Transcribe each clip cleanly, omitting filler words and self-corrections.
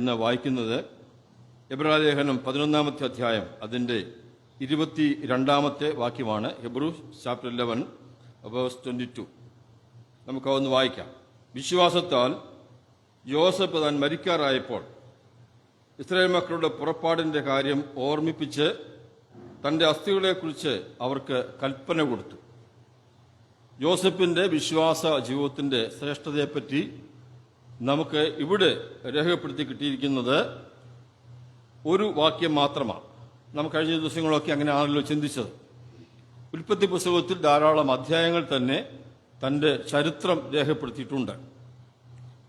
ഇന്ന് വായിക്കുന്നത് എബ്രായലേഖനം 11 അധ്യായം അതിൻ്റെ 22 വാക്യമാണ്. ഹെബ്രൂസ് ചാപ്റ്റർ 11 വേഴ്സ് 22. നമുക്കതൊന്ന് വായിക്കാം. വിശ്വാസത്താൽ യോസഫ് താൻ മരിക്കാറായപ്പോൾ ഇസ്രായേൽ മക്കളുടെ പുറപ്പാടിൻ്റെ കാര്യം ഓർമ്മിപ്പിച്ച് തൻ്റെ അസ്ഥികളെക്കുറിച്ച് അവർക്ക് കൽപ്പന കൊടുത്തു. യോസഫിൻ്റെ വിശ്വാസ ജീവിതത്തിൻ്റെ ശ്രേഷ്ഠതയെപ്പറ്റി നമുക്ക് ഇവിടെ രേഖപ്പെടുത്തി കിട്ടിയിരിക്കുന്നത് ഒരു വാക്യം മാത്രമാണ്. നമുക്ക് കഴിഞ്ഞ ദിവസങ്ങളൊക്കെ അങ്ങനെയാണല്ലോ ചിന്തിച്ചത്. ഉൽപ്പത്തി പുസ്തകത്തിൽ ധാരാളം അധ്യായങ്ങൾ തന്നെ തൻ്റെ ചരിത്രം രേഖപ്പെടുത്തിയിട്ടുണ്ട്.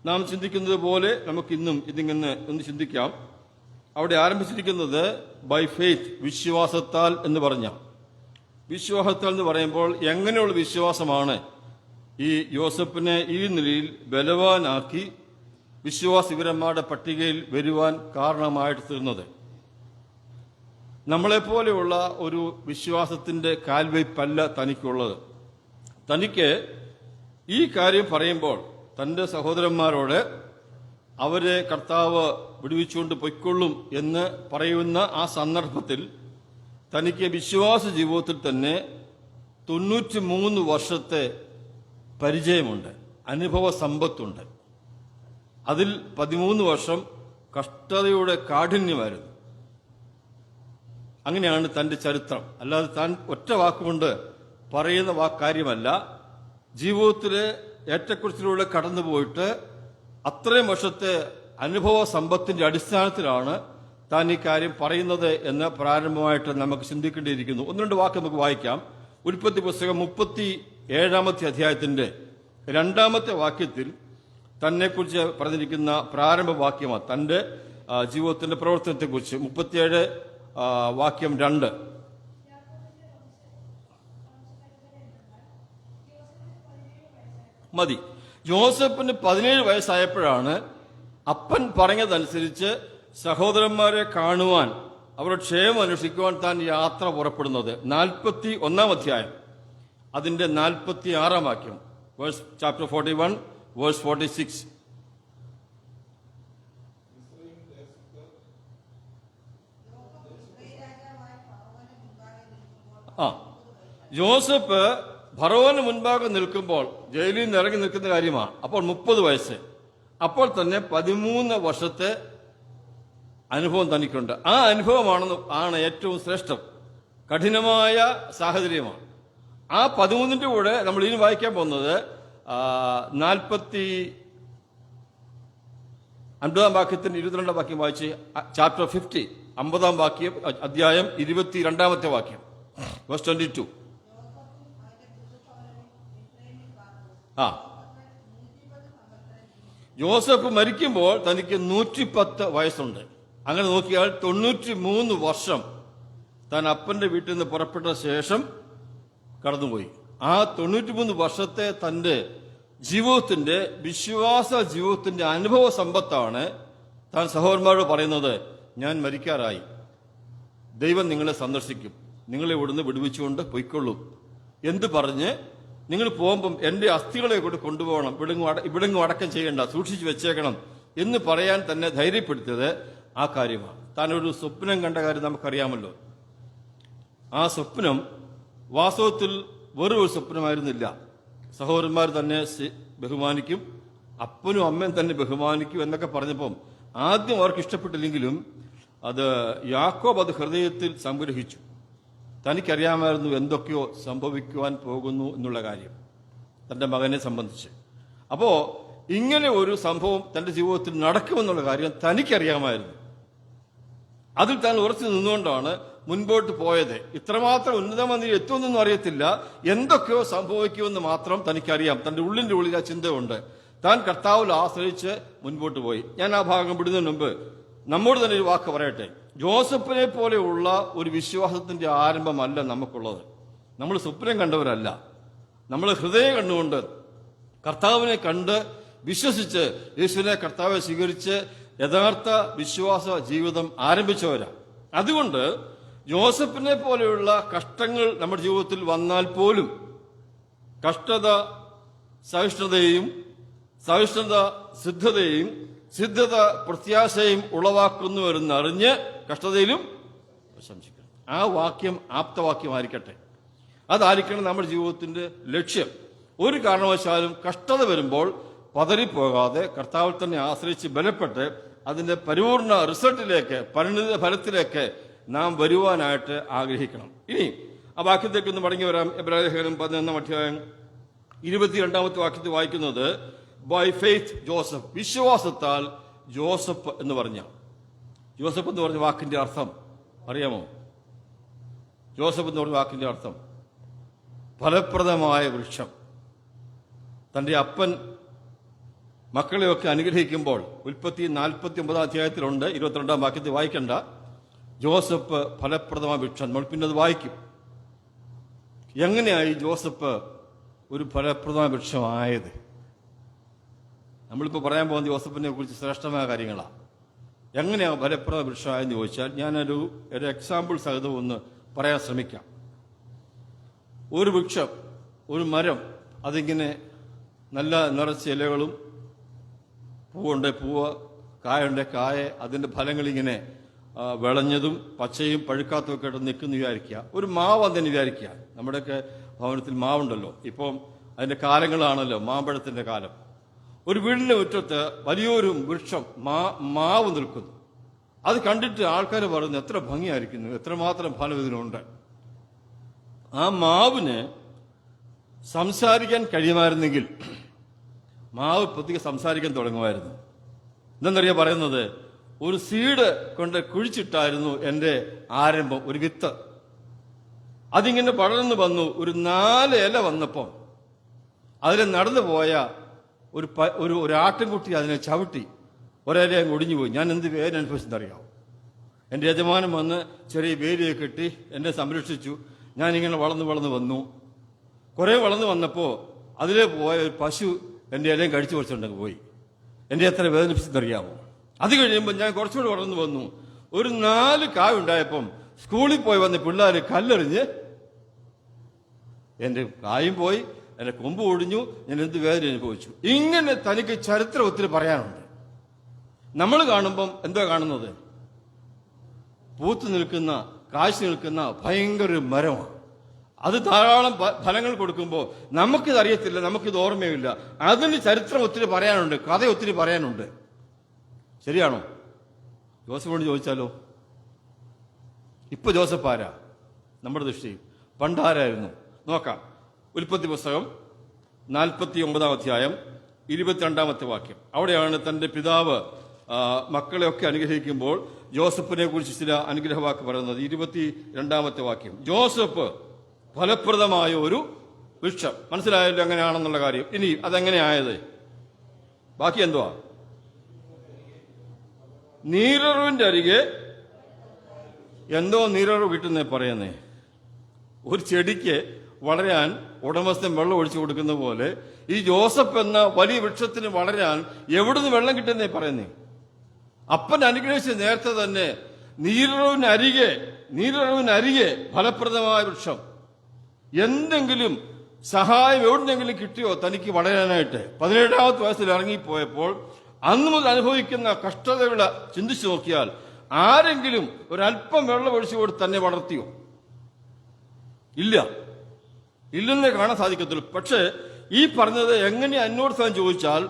നാം ചിന്തിക്കുന്നത് പോലെ നമുക്കിന്നും ഇതിങ്ങനെ ഒന്ന് ചിന്തിക്കാം. അവിടെ ആരംഭിച്ചിരിക്കുന്നത് ബൈ ഫെയ്ത്ത്, വിശ്വാസത്താൽ എന്ന് പറഞ്ഞ വിശ്വാസത്താൽ എന്ന് പറയുമ്പോൾ എങ്ങനെയുള്ള വിശ്വാസമാണ് ഈ യോസഫിനെ ഈ നിലയിൽ ബലവാനാക്കി വിശ്വാസവീരന്മാരുടെ പട്ടികയിൽ വരുവാൻ കാരണമായിട്ട് തീർന്നത്? നമ്മളെപ്പോലെയുള്ള ഒരു വിശ്വാസത്തിന്റെ കാൽവയ്പല്ല തനിക്കുള്ളത്. തനിക്ക് ഈ കാര്യം പറയുമ്പോൾ തൻ്റെ സഹോദരന്മാരോട് അവരെ കർത്താവ് വിടുവിച്ചുകൊണ്ട് പൊയ്ക്കൊള്ളും എന്ന് പറയുന്ന ആ സന്ദർഭത്തിൽ തനിക്ക് വിശ്വാസ ജീവിതത്തിൽ തന്നെ 93 വർഷത്തെ പരിചയമുണ്ട്, അനുഭവ സമ്പത്തുണ്ട്. അതിൽ 13 വർഷം കഷ്ടതയുടെ കാഠിന്യമായിരുന്നു. അങ്ങനെയാണ് തൻ്റെ ചരിത്രം. അല്ലാതെ താൻ ഒറ്റ വാക്കുകൊണ്ട് പറയുന്ന കാര്യമല്ല. ജീവിതത്തിലെ ഏറ്റക്കുറച്ചിലൂടെ കടന്നുപോയിട്ട് അത്രയും വർഷത്തെ അനുഭവ സമ്പത്തിന്റെ അടിസ്ഥാനത്തിലാണ് താൻ ഈ കാര്യം പറയുന്നത് എന്ന് പ്രാരംഭമായിട്ട് നമുക്ക് ചിന്തിക്കേണ്ടിയിരിക്കുന്നു. ഒന്ന് രണ്ട് വാക്ക് നമുക്ക് വായിക്കാം. ഉൽപ്പത്തി പുസ്തകം 37 അധ്യായത്തിന്റെ 2 വാക്യത്തിൽ തന്നെക്കുറിച്ച് പറഞ്ഞിരിക്കുന്ന പ്രാരംഭ വാക്യമാണ്. തന്റെ ജീവിതത്തിന്റെ പ്രവർത്തനത്തെക്കുറിച്ച് 37 വാക്യം 2. മതി. ജോസഫിന് 17 വയസ്സായപ്പോഴാണ് അപ്പൻ പറഞ്ഞതനുസരിച്ച് സഹോദരന്മാരെ കാണുവാൻ അവരുടെ ക്ഷേമം അന്വേഷിക്കുവാൻ താൻ യാത്ര പുറപ്പെടുന്നത്. 41 അധ്യായം അതിന്റെ 46 വാക്യം, ചാപ്റ്റർ 41 വേഴ്സ് 46. ജോസഫ് ഫറവോന് മുൻപാകെ നിൽക്കുമ്പോൾ, ജയിലിൽ നിന്ന് ഇറങ്ങി നിൽക്കുന്ന കാര്യമാണ്. അപ്പോൾ 30 വയസ്സ്. അപ്പോൾ തന്നെ 13 വർഷത്തെ അനുഭവം തനിക്കുണ്ട്. ആ അനുഭവമാണ് ഏറ്റവും ശ്രേഷ്ഠം. കഠിനമായ സാഹചര്യമാണ്. ആ 13ന്റെ കൂടെ നമ്മൾ ഇനി വായിക്കാൻ പോകുന്നത് 50 വാക്യത്തിന്റെ 22 വാക്യം വായിച്ച്, ചാപ്റ്റർ 50 50 വാക്യം അധ്യായം 22 വാക്യം, വേഴ്സ് 22. യോസഫ് മരിക്കുമ്പോൾ തനിക്ക് 110 വയസ്സുണ്ട്. അങ്ങനെ നോക്കിയാൽ 93 വർഷം താൻ അപ്പന്റെ വീട്ടിൽ നിന്ന് പുറപ്പെട്ട ശേഷം കടന്നുപോയി. ആ 93 വർഷത്തെ തന്റെ ജീവിതത്തിന്റെ, വിശ്വാസ ജീവിതത്തിന്റെ അനുഭവ സമ്പത്താണ് താൻ സഹോദരന്മാരോട് പറയുന്നത്. ഞാൻ മരിക്കാറായി, ദൈവം നിങ്ങളെ സന്ദർശിക്കും, നിങ്ങളെ ഇവിടുന്ന് വിടുവിച്ചുകൊണ്ട് പൊയ്ക്കൊള്ളും എന്ത് പറഞ്ഞ്, നിങ്ങൾ പോകുമ്പം എന്റെ അസ്ഥികളെ കൂടെ കൊണ്ടുപോകണം, ഇവിടെങ്ങും അടക്കം ചെയ്യേണ്ട, സൂക്ഷിച്ചു വെച്ചേക്കണം എന്ന് പറയാൻ തന്നെ ധൈര്യപ്പെടുത്തിയത് ആ കാര്യമാണ്. താനൊരു സ്വപ്നം കണ്ട കാര്യം നമുക്കറിയാമല്ലോ. ആ സ്വപ്നം വാസ്തവത്തിൽ വെറും ഒരു സ്വപ്നമായിരുന്നില്ല. സഹോദരന്മാർ തന്നെ ബഹുമാനിക്കും, അപ്പനും അമ്മയും തന്നെ ബഹുമാനിക്കും എന്നൊക്കെ പറഞ്ഞപ്പം ആദ്യം അവർക്ക് ഇഷ്ടപ്പെട്ടില്ലെങ്കിലും അത് യാക്കോബ് അത് ഹൃദയത്തിൽ സംഗ്രഹിച്ചു. തനിക്കറിയാമായിരുന്നു എന്തൊക്കെയോ സംഭവിക്കുവാൻ പോകുന്നു എന്നുള്ള കാര്യം തന്റെ മകനെ സംബന്ധിച്ച്. അപ്പോ ഇങ്ങനെ ഒരു സംഭവം തന്റെ ജീവിതത്തിൽ നടക്കുമെന്നുള്ള കാര്യം തനിക്കറിയാമായിരുന്നു. അതിൽ താൻ ഉറച്ചു നിന്നുകൊണ്ടാണ് മുൻപോട്ട് പോയത്. ഇത്രമാത്രം ഉന്നതമന്ത്രി എത്തുമെന്നൊന്നും അറിയത്തില്ല, എന്തൊക്കെയോ സംഭവിക്കുമെന്ന് മാത്രം തനിക്കറിയാം. തന്റെ ഉള്ളിന്റെ ഉള്ളിൽ ആ ചിന്തയുണ്ട്. താൻ കർത്താവിൽ ആശ്രയിച്ച് മുൻപോട്ട് പോയി. ഞാൻ ആ ഭാഗം വിടുന്നതിന് മുമ്പ് നമ്മോട് തന്നെ ഒരു വാക്ക് പറയട്ടെ. ജോസഫിനെ പോലെയുള്ള ഒരു വിശ്വാസത്തിന്റെ ആരംഭമല്ല നമുക്കുള്ളത്. നമ്മൾ സ്വപ്നം കണ്ടവരല്ല. നമ്മൾ ഹൃദയം കണ്ടുകൊണ്ട് കർത്താവിനെ കണ്ട് വിശ്വസിച്ച് യേശുവിനെ കർത്താവെ സ്വീകരിച്ച് യഥാർത്ഥ വിശ്വാസ ജീവിതം ആരംഭിച്ചവരാ. അതുകൊണ്ട് ജോസഫിനെ പോലെയുള്ള കഷ്ടങ്ങൾ നമ്മുടെ ജീവിതത്തിൽ വന്നാൽ പോലും കഷ്ടത സഹിഷ്ണുതയും സഹിഷ്ണുത സിദ്ധതയും സിദ്ധത പ്രത്യാശയും ഉളവാക്കുന്നുവെന്നറിഞ്ഞ് കഷ്ടതയിലും പ്രശംസിക്കണം. ആ വാക്യം ആപ്തവാക്യമായിരിക്കട്ടെ. അതായിരിക്കണം നമ്മുടെ ജീവിതത്തിന്റെ ലക്ഷ്യം. ഒരു കാരണവശാലും കഷ്ടത വരുമ്പോൾ പതറിപ്പോകാതെ കർത്താവിൽ തന്നെ ആശ്രയിച്ച് ബലപ്പെട്ട് അതിന്റെ പരിപൂർണ റിസൾട്ടിലേക്ക്, പരിണിത ഫലത്തിലേക്ക് നാം വരുവാനായിട്ട് ആഗ്രഹിക്കണം. ഇനി ആ വാക്യത്തേക്ക് ഒന്ന് മടങ്ങി വരാം. എബ്രായലേഖനം 11 അധ്യായം 22 വാക്യത്തിൽ വായിക്കുന്നത്, ബൈ ഫെയ്ത്ത് ജോസഫ്, വിശ്വാസത്താൽ ജോസഫ് എന്ന് പറഞ്ഞ വാക്കിന്റെ അർത്ഥം അറിയാമോ? ജോസഫ് എന്ന് പറഞ്ഞ വാക്കിന്റെ അർത്ഥം ഫലപ്രദമായ വൃക്ഷം. തന്റെ അപ്പൻ മക്കളെയൊക്കെ അനുഗ്രഹിക്കുമ്പോൾ ഉൽപ്പത്തി 49 അധ്യായത്തിലുണ്ട്, 22 വാക്യത്തിൽ വായിക്കണ്ട. ജോസഫ് ഫലപ്രദമായ വൃക്ഷം. നമ്മൾ പിന്നെ അത് വായിക്കും. എങ്ങനെയായി ജോസഫ് ഒരു ഫലപ്രദമായ വൃക്ഷമായത്? നമ്മളിപ്പോൾ പറയാൻ പോകുന്ന ജോസഫിനെ കുറിച്ച് ശ്രേഷ്ഠമായ കാര്യങ്ങളാണ്. എങ്ങനെയാണ് ഫലപ്രദ വൃക്ഷമായെന്ന് ചോദിച്ചാൽ ഞാനൊരു എക്സാമ്പിൾ സഹിതം ഒന്ന് പറയാൻ ശ്രമിക്കാം. ഒരു വൃക്ഷം, ഒരു മരം, അതിങ്ങനെ നല്ല നിറച്ച ഇലകളും, പൂവുണ്ട് പൂവ്, കായുണ്ട് കായ, അതിന്റെ ഫലങ്ങളിങ്ങനെ വിളഞ്ഞതും പച്ചയും പഴുക്കാത്തതൊക്കെ ആയിട്ട് നിൽക്കുന്നു വിചാരിക്കുക. ഒരു മാവ് അതിന് വിചാരിക്കുക. നമ്മുടെയൊക്കെ ഭവനത്തിൽ മാവുണ്ടല്ലോ, ഇപ്പം അതിന്റെ കാലങ്ങളാണല്ലോ, മാമ്പഴത്തിന്റെ കാലം. ഒരു വീടിന്റെ മുറ്റത്ത് വലിയൊരു വൃക്ഷം മാവ് നിൽക്കുന്നു. അത് കണ്ടിട്ട് ആൾക്കാർ പറയുന്നു, എത്ര ഭംഗിയായിരിക്കുന്നു, എത്രമാത്രം ഫലം ഇതിനുണ്ട്. ആ മാവിന് സംസാരിക്കാൻ കഴിയുമായിരുന്നെങ്കിൽ മാവ് പ്രത്യേക സംസാരിക്കാൻ തുടങ്ങുമായിരുന്നു. എന്തെന്നറിയാ പറയുന്നത്, ഒരു സീഡ് കൊണ്ട് കുഴിച്ചിട്ടായിരുന്നു എൻ്റെ ആരംഭം, ഒരു വിത്ത്. അതിങ്ങനെ പടർന്നു വന്നു. ഒരു 4 ഇല വന്നപ്പം അതിൽ നടന്നു പോയ ഒരു ആട്ടിൻകുട്ടി അതിനെ ചവിട്ടി ഒരേല അങ്ങ് ഒടിഞ്ഞുപോയി. ഞാൻ എന്ത് വേദന അനുഭവിച്ചെന്നറിയാവും. എൻ്റെ യജമാനൻ വന്ന് ചെറിയ വേലിയെ കെട്ടി എന്നെ സംരക്ഷിച്ചു. ഞാനിങ്ങനെ വളർന്നു വന്നു. കുറെ വളർന്നു വന്നപ്പോൾ അതിലെ പോയ ഒരു പശു എൻ്റെ ഇലയും കഴിച്ചു കുറച്ചുണ്ടെങ്കിൽ പോയി. എൻ്റെ എത്ര വേദനിപ്പിച്ചെന്നറിയാമോ? അത് കഴിയുമ്പോൾ ഞാൻ കുറച്ചുകൂടി വളർന്നു വന്നു. ഒരു 4 കായുണ്ടായപ്പം സ്കൂളിൽ പോയി വന്ന് പിള്ളേർ കല്ലെറിഞ്ഞ് എൻ്റെ കായും പോയി, എൻ്റെ കൊമ്പ് ഒടിഞ്ഞു, ഞാൻ എന്ത് വേദന അനുഭവിച്ചു. ഇങ്ങനെ തനിക്ക് ചരിത്രം ഒത്തിരി പറയാനുണ്ട്. നമ്മൾ കാണുമ്പം എന്താ കാണുന്നത്? പൂത്തു നിൽക്കുന്ന, കാഴ്ച നിൽക്കുന്ന ഭയങ്കര മരമാണ്. അത് ധാരാളം ഫലങ്ങൾ കൊടുക്കുമ്പോൾ നമുക്കിത് അറിയത്തില്ല, നമുക്കിത് ഓർമ്മയില്ല. അതിന് ചരിത്രം ഒത്തിരി പറയാനുണ്ട്, കഥ ഒത്തിരി പറയാനുണ്ട്. ശരിയാണോ? ജോസഫോട് ചോദിച്ചാലോ? ഇപ്പൊ ജോസഫ് ആരാ നമ്മുടെ ദൃഷ്ടിയിൽ? പണ്ടാരായിരുന്നു? നോക്കാം. ഉൽപ്പത്തി പുസ്തകം 49 അധ്യായം 22 വാക്യം. അവിടെയാണ് തന്റെ പിതാവ് മക്കളെയൊക്കെ അനുഗ്രഹിക്കുമ്പോൾ ജോസഫിനെ കുറിച്ച് ചില അനുഗ്രഹവാക്ക് പറയുന്നത്. 22 വാക്യം, ജോസഫ് ഫലപ്രദമായ ഒരു വൃക്ഷം. മനസ്സിലായല്ലോ എങ്ങനെയാണെന്നുള്ള കാര്യം. ഇനി അതെങ്ങനെയായത്? ബാക്കി എന്തുവാ? നീരറിവിന്റെ അരികെ എന്തോ നീരറിവ് കിട്ടുന്നേ പറയുന്നേ. ഒരു ചെടിക്ക് വളരാൻ ഉടമസ്ഥൻ വെള്ളം ഒഴിച്ചു കൊടുക്കുന്ന പോലെ ഈ ജോസഫ് എന്ന വലിയ വൃക്ഷത്തിന് വളരാൻ എവിടുന്ന് വെള്ളം കിട്ടുന്നേ പറയുന്നേ. അപ്പൻ അനുഗ്രഹിച്ച നേരത്തെ തന്നെ നീരറിവിനരികെ ഫലപ്രദമായ വൃക്ഷം. എന്തെങ്കിലും സഹായം എവിടെന്നെങ്കിലും കിട്ടിയോ തനിക്ക് വളരാനായിട്ട്? 17ാമത്തെ വയസ്സിൽ ഇറങ്ങിപ്പോയപ്പോൾ അന്നു മുതൽ അനുഭവിക്കുന്ന കഷ്ടതകളെ ചിന്തിച്ചു നോക്കിയാൽ ആരെങ്കിലും ഒരല്പം വെള്ളം ഒഴിച്ചു കൊടുത്ത് തന്നെ വളർത്തിയോ? ഇല്ലെന്നേ കാണാൻ സാധിക്കത്തുള്ളൂ. പക്ഷെ ഈ പറഞ്ഞത് എങ്ങനെ അന്വേഷിക്കാൻ ചോദിച്ചാൽ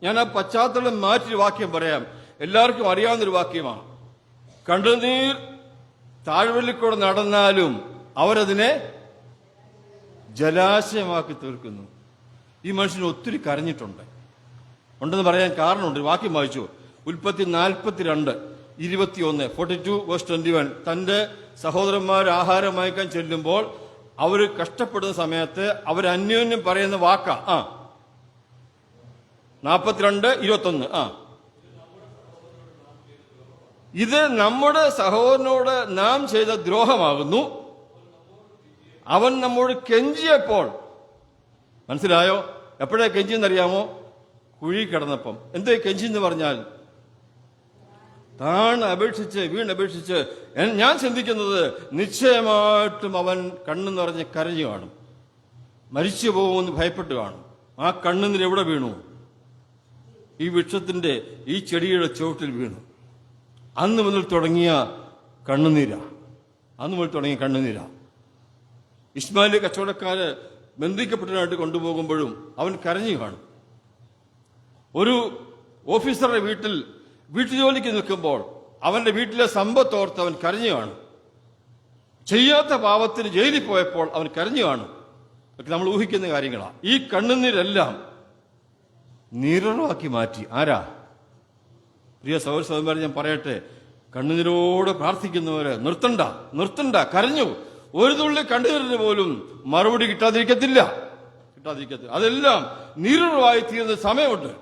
ഞാൻ ആ പശ്ചാത്തലം മാറ്റി വാക്യം പറയാം. എല്ലാവർക്കും അറിയാവുന്നൊരു വാക്യമാണ്. കണ്ണുനീർ താഴ്വരയിൽക്കൂടെ നടന്നാലും അവരതിനെ ജലാശയമാക്കി തീർക്കുന്നു. ഈ മനുഷ്യന് ഒത്തിരി കരഞ്ഞിട്ടുണ്ട് ഉണ്ടെന്ന് പറയാൻ കാരണമുണ്ട്. വാക്യം വായിച്ചു. ഉൽപ്പത്തി 42:21 തന്റെ സഹോദരന്മാർ ആഹാരം വാങ്ങിക്കാൻ ചെല്ലുമ്പോൾ അവർ കഷ്ടപ്പെടുന്ന സമയത്ത് അവർ അന്യോന്യം പറയുന്ന വാക്ക 42:21 ഇത് നമ്മുടെ സഹോദരനോട് നാം ചെയ്ത ദ്രോഹമാകുന്നു, അവൻ നമ്മോട് കെഞ്ചിയപ്പോൾ. മനസ്സിലായോ? എപ്പോഴാ കെഞ്ചിയെന്നറിയാമോ? കുഴി കിടന്നപ്പം. എന്തേ കെഞ്ചി എന്ന് പറഞ്ഞാൽ? വീണപേക്ഷിച്ച് ഞാൻ ചിന്തിക്കുന്നത് നിശ്ചയമായിട്ടും അവൻ കണ്ണു നിറഞ്ഞ് കരഞ്ഞു കാണും, മരിച്ചു പോകുമെന്ന് ഭയപ്പെട്ട് കാണും. ആ കണ്ണുനീർ എവിടെ വീണു? ഈ വൃക്ഷത്തിന്റെ ഈ ചെടിയുടെ ചുവട്ടിൽ വീണു. അന്ന് മുതൽ തുടങ്ങിയ കണ്ണുനീരാ. ഇസ്മായിലിലെ കച്ചവടക്കാര് ബന്ധിക്കപ്പെട്ടതിനായിട്ട് കൊണ്ടുപോകുമ്പോഴും അവൻ കരഞ്ഞു കാണും. ഒരു ഓഫീസറുടെ വീട്ടുജോലിക്ക് നിൽക്കുമ്പോൾ അവന്റെ വീട്ടിലെ സമ്പത്തോർത്ത് അവൻ കരഞ്ഞു കാണും. ചെയ്യാത്ത പാപത്തിന് ജയിലിൽ പോയപ്പോൾ അവൻ കരഞ്ഞു കാണും. ഒക്കെ നമ്മൾ ഊഹിക്കുന്ന കാര്യങ്ങളാണ്. ഈ കണ്ണുനീരെല്ലാം നീരുറവാക്കി മാറ്റി ആരാ? പ്രിയ സഹോദരന്മാരെ, ഞാൻ പറയട്ടെ, കണ്ണുനീരോട് പ്രാർത്ഥിക്കുന്നവര് നിർത്തണ്ട. കരഞ്ഞു. ഒരു തുള്ളി കണ്ണുനീരിന് പോലും മറുപടി കിട്ടാതിരിക്കത്തില്ല. അതെല്ലാം നീരുറവായി തീരുന്ന സമയമുണ്ട്.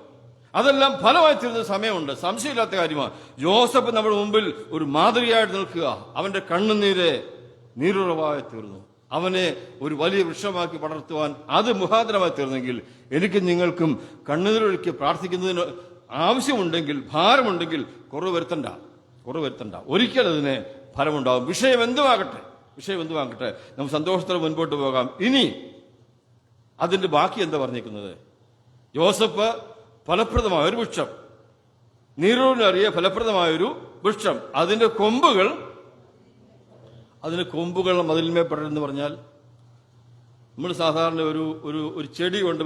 അതെല്ലാം ഫലമായി തീരുന്ന സമയമുണ്ട്. സംശയമില്ലാത്ത കാര്യമാണ്. ജോസഫ് നമ്മുടെ മുമ്പിൽ ഒരു മാതൃകയായിട്ട് നിൽക്കുക. അവന്റെ കണ്ണുനീര് നീരുറവായി തീർന്നു. അവനെ ഒരു വലിയ വൃക്ഷമാക്കി പടർത്തുവാൻ അത് മുഖാന്തരമായി തീർന്നെങ്കിൽ എനിക്കും നിങ്ങൾക്കും കണ്ണുനീരൊഴുക്കി പ്രാർത്ഥിക്കുന്നതിന് ആവശ്യമുണ്ടെങ്കിൽ, ഭാരമുണ്ടെങ്കിൽ കുറവ് വരുത്തണ്ട. ഒരിക്കലും അതിന് ഫലമുണ്ടാകും. വിഷയം എന്തുമാകട്ടെ നമുക്ക് സന്തോഷത്തോടെ മുൻപോട്ട് പോകാം. ഇനി അതിന്റെ ബാക്കി എന്താ പറഞ്ഞിരിക്കുന്നത്? യോസഫ് ഫലപ്രദമായ ഒരു വൃക്ഷം, നീരോടിനറിയ ഫലപ്രദമായൊരു വൃക്ഷം, അതിന്റെ കൊമ്പുകൾ മതിലിന്മേൽ പടരുന്നു പറഞ്ഞാൽ, നമ്മൾ സാധാരണ ഒരു ചെടി കൊണ്ട്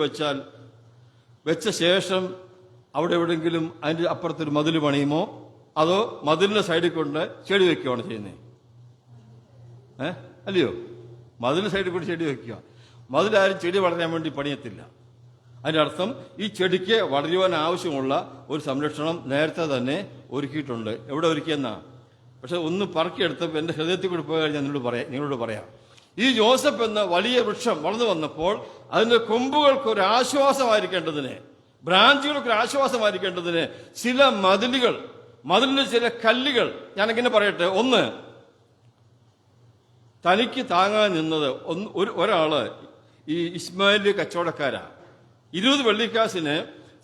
വെച്ച ശേഷം അവിടെ എവിടെയെങ്കിലും അതിന്റെ അപ്പുറത്തൊരു മതിൽ പണിയുമോ, അതോ മതിലിന്റെ സൈഡിൽ കൊണ്ട് ചെടി വെക്കുകയാണ് ചെയ്യുന്നത്? അല്ലയോ? മതിലിന്റെ സൈഡിൽ കൊണ്ട് ചെടി വെക്കുക. മതിലാരും ചെടി വളരാൻ വേണ്ടി പണിയത്തില്ല. അതിന്റെ അർത്ഥം ഈ ചെടിക്ക് വളരുവാൻ ആവശ്യമുള്ള ഒരു സംരക്ഷണം നേരത്തെ തന്നെ ഒരുക്കിയിട്ടുണ്ട്. എവിടെ ഒരുക്കിയെന്നാ? പക്ഷെ ഒന്ന് പറക്കിയെടുത്തപ്പോൾ എന്റെ ഹൃദയത്തിൽ കൂടി പോയി ഞാൻ നിങ്ങളോട് പറയാം. ഈ ജോസഫ് എന്ന വലിയ വൃക്ഷം വളർന്നു വന്നപ്പോൾ അതിന്റെ കൊമ്പുകൾക്ക് ഒരു ആശ്വാസമായിരിക്കേണ്ടതിന്, ബ്രാഞ്ചുകൾക്ക് ഒരു ആശ്വാസമായിരിക്കേണ്ടതിന് ചില മതിലിന്റെ ചില കല്ലുകൾ ഞാനെങ്ങനെ പറയട്ടെ. ഒന്ന്, തനിക്ക് താങ്ങാൻ നിന്നത് ഒരാള് ഈ ഇസ്മായിലിലെ കച്ചവടക്കാരാ. 20 വെള്ളിക്കാശിന്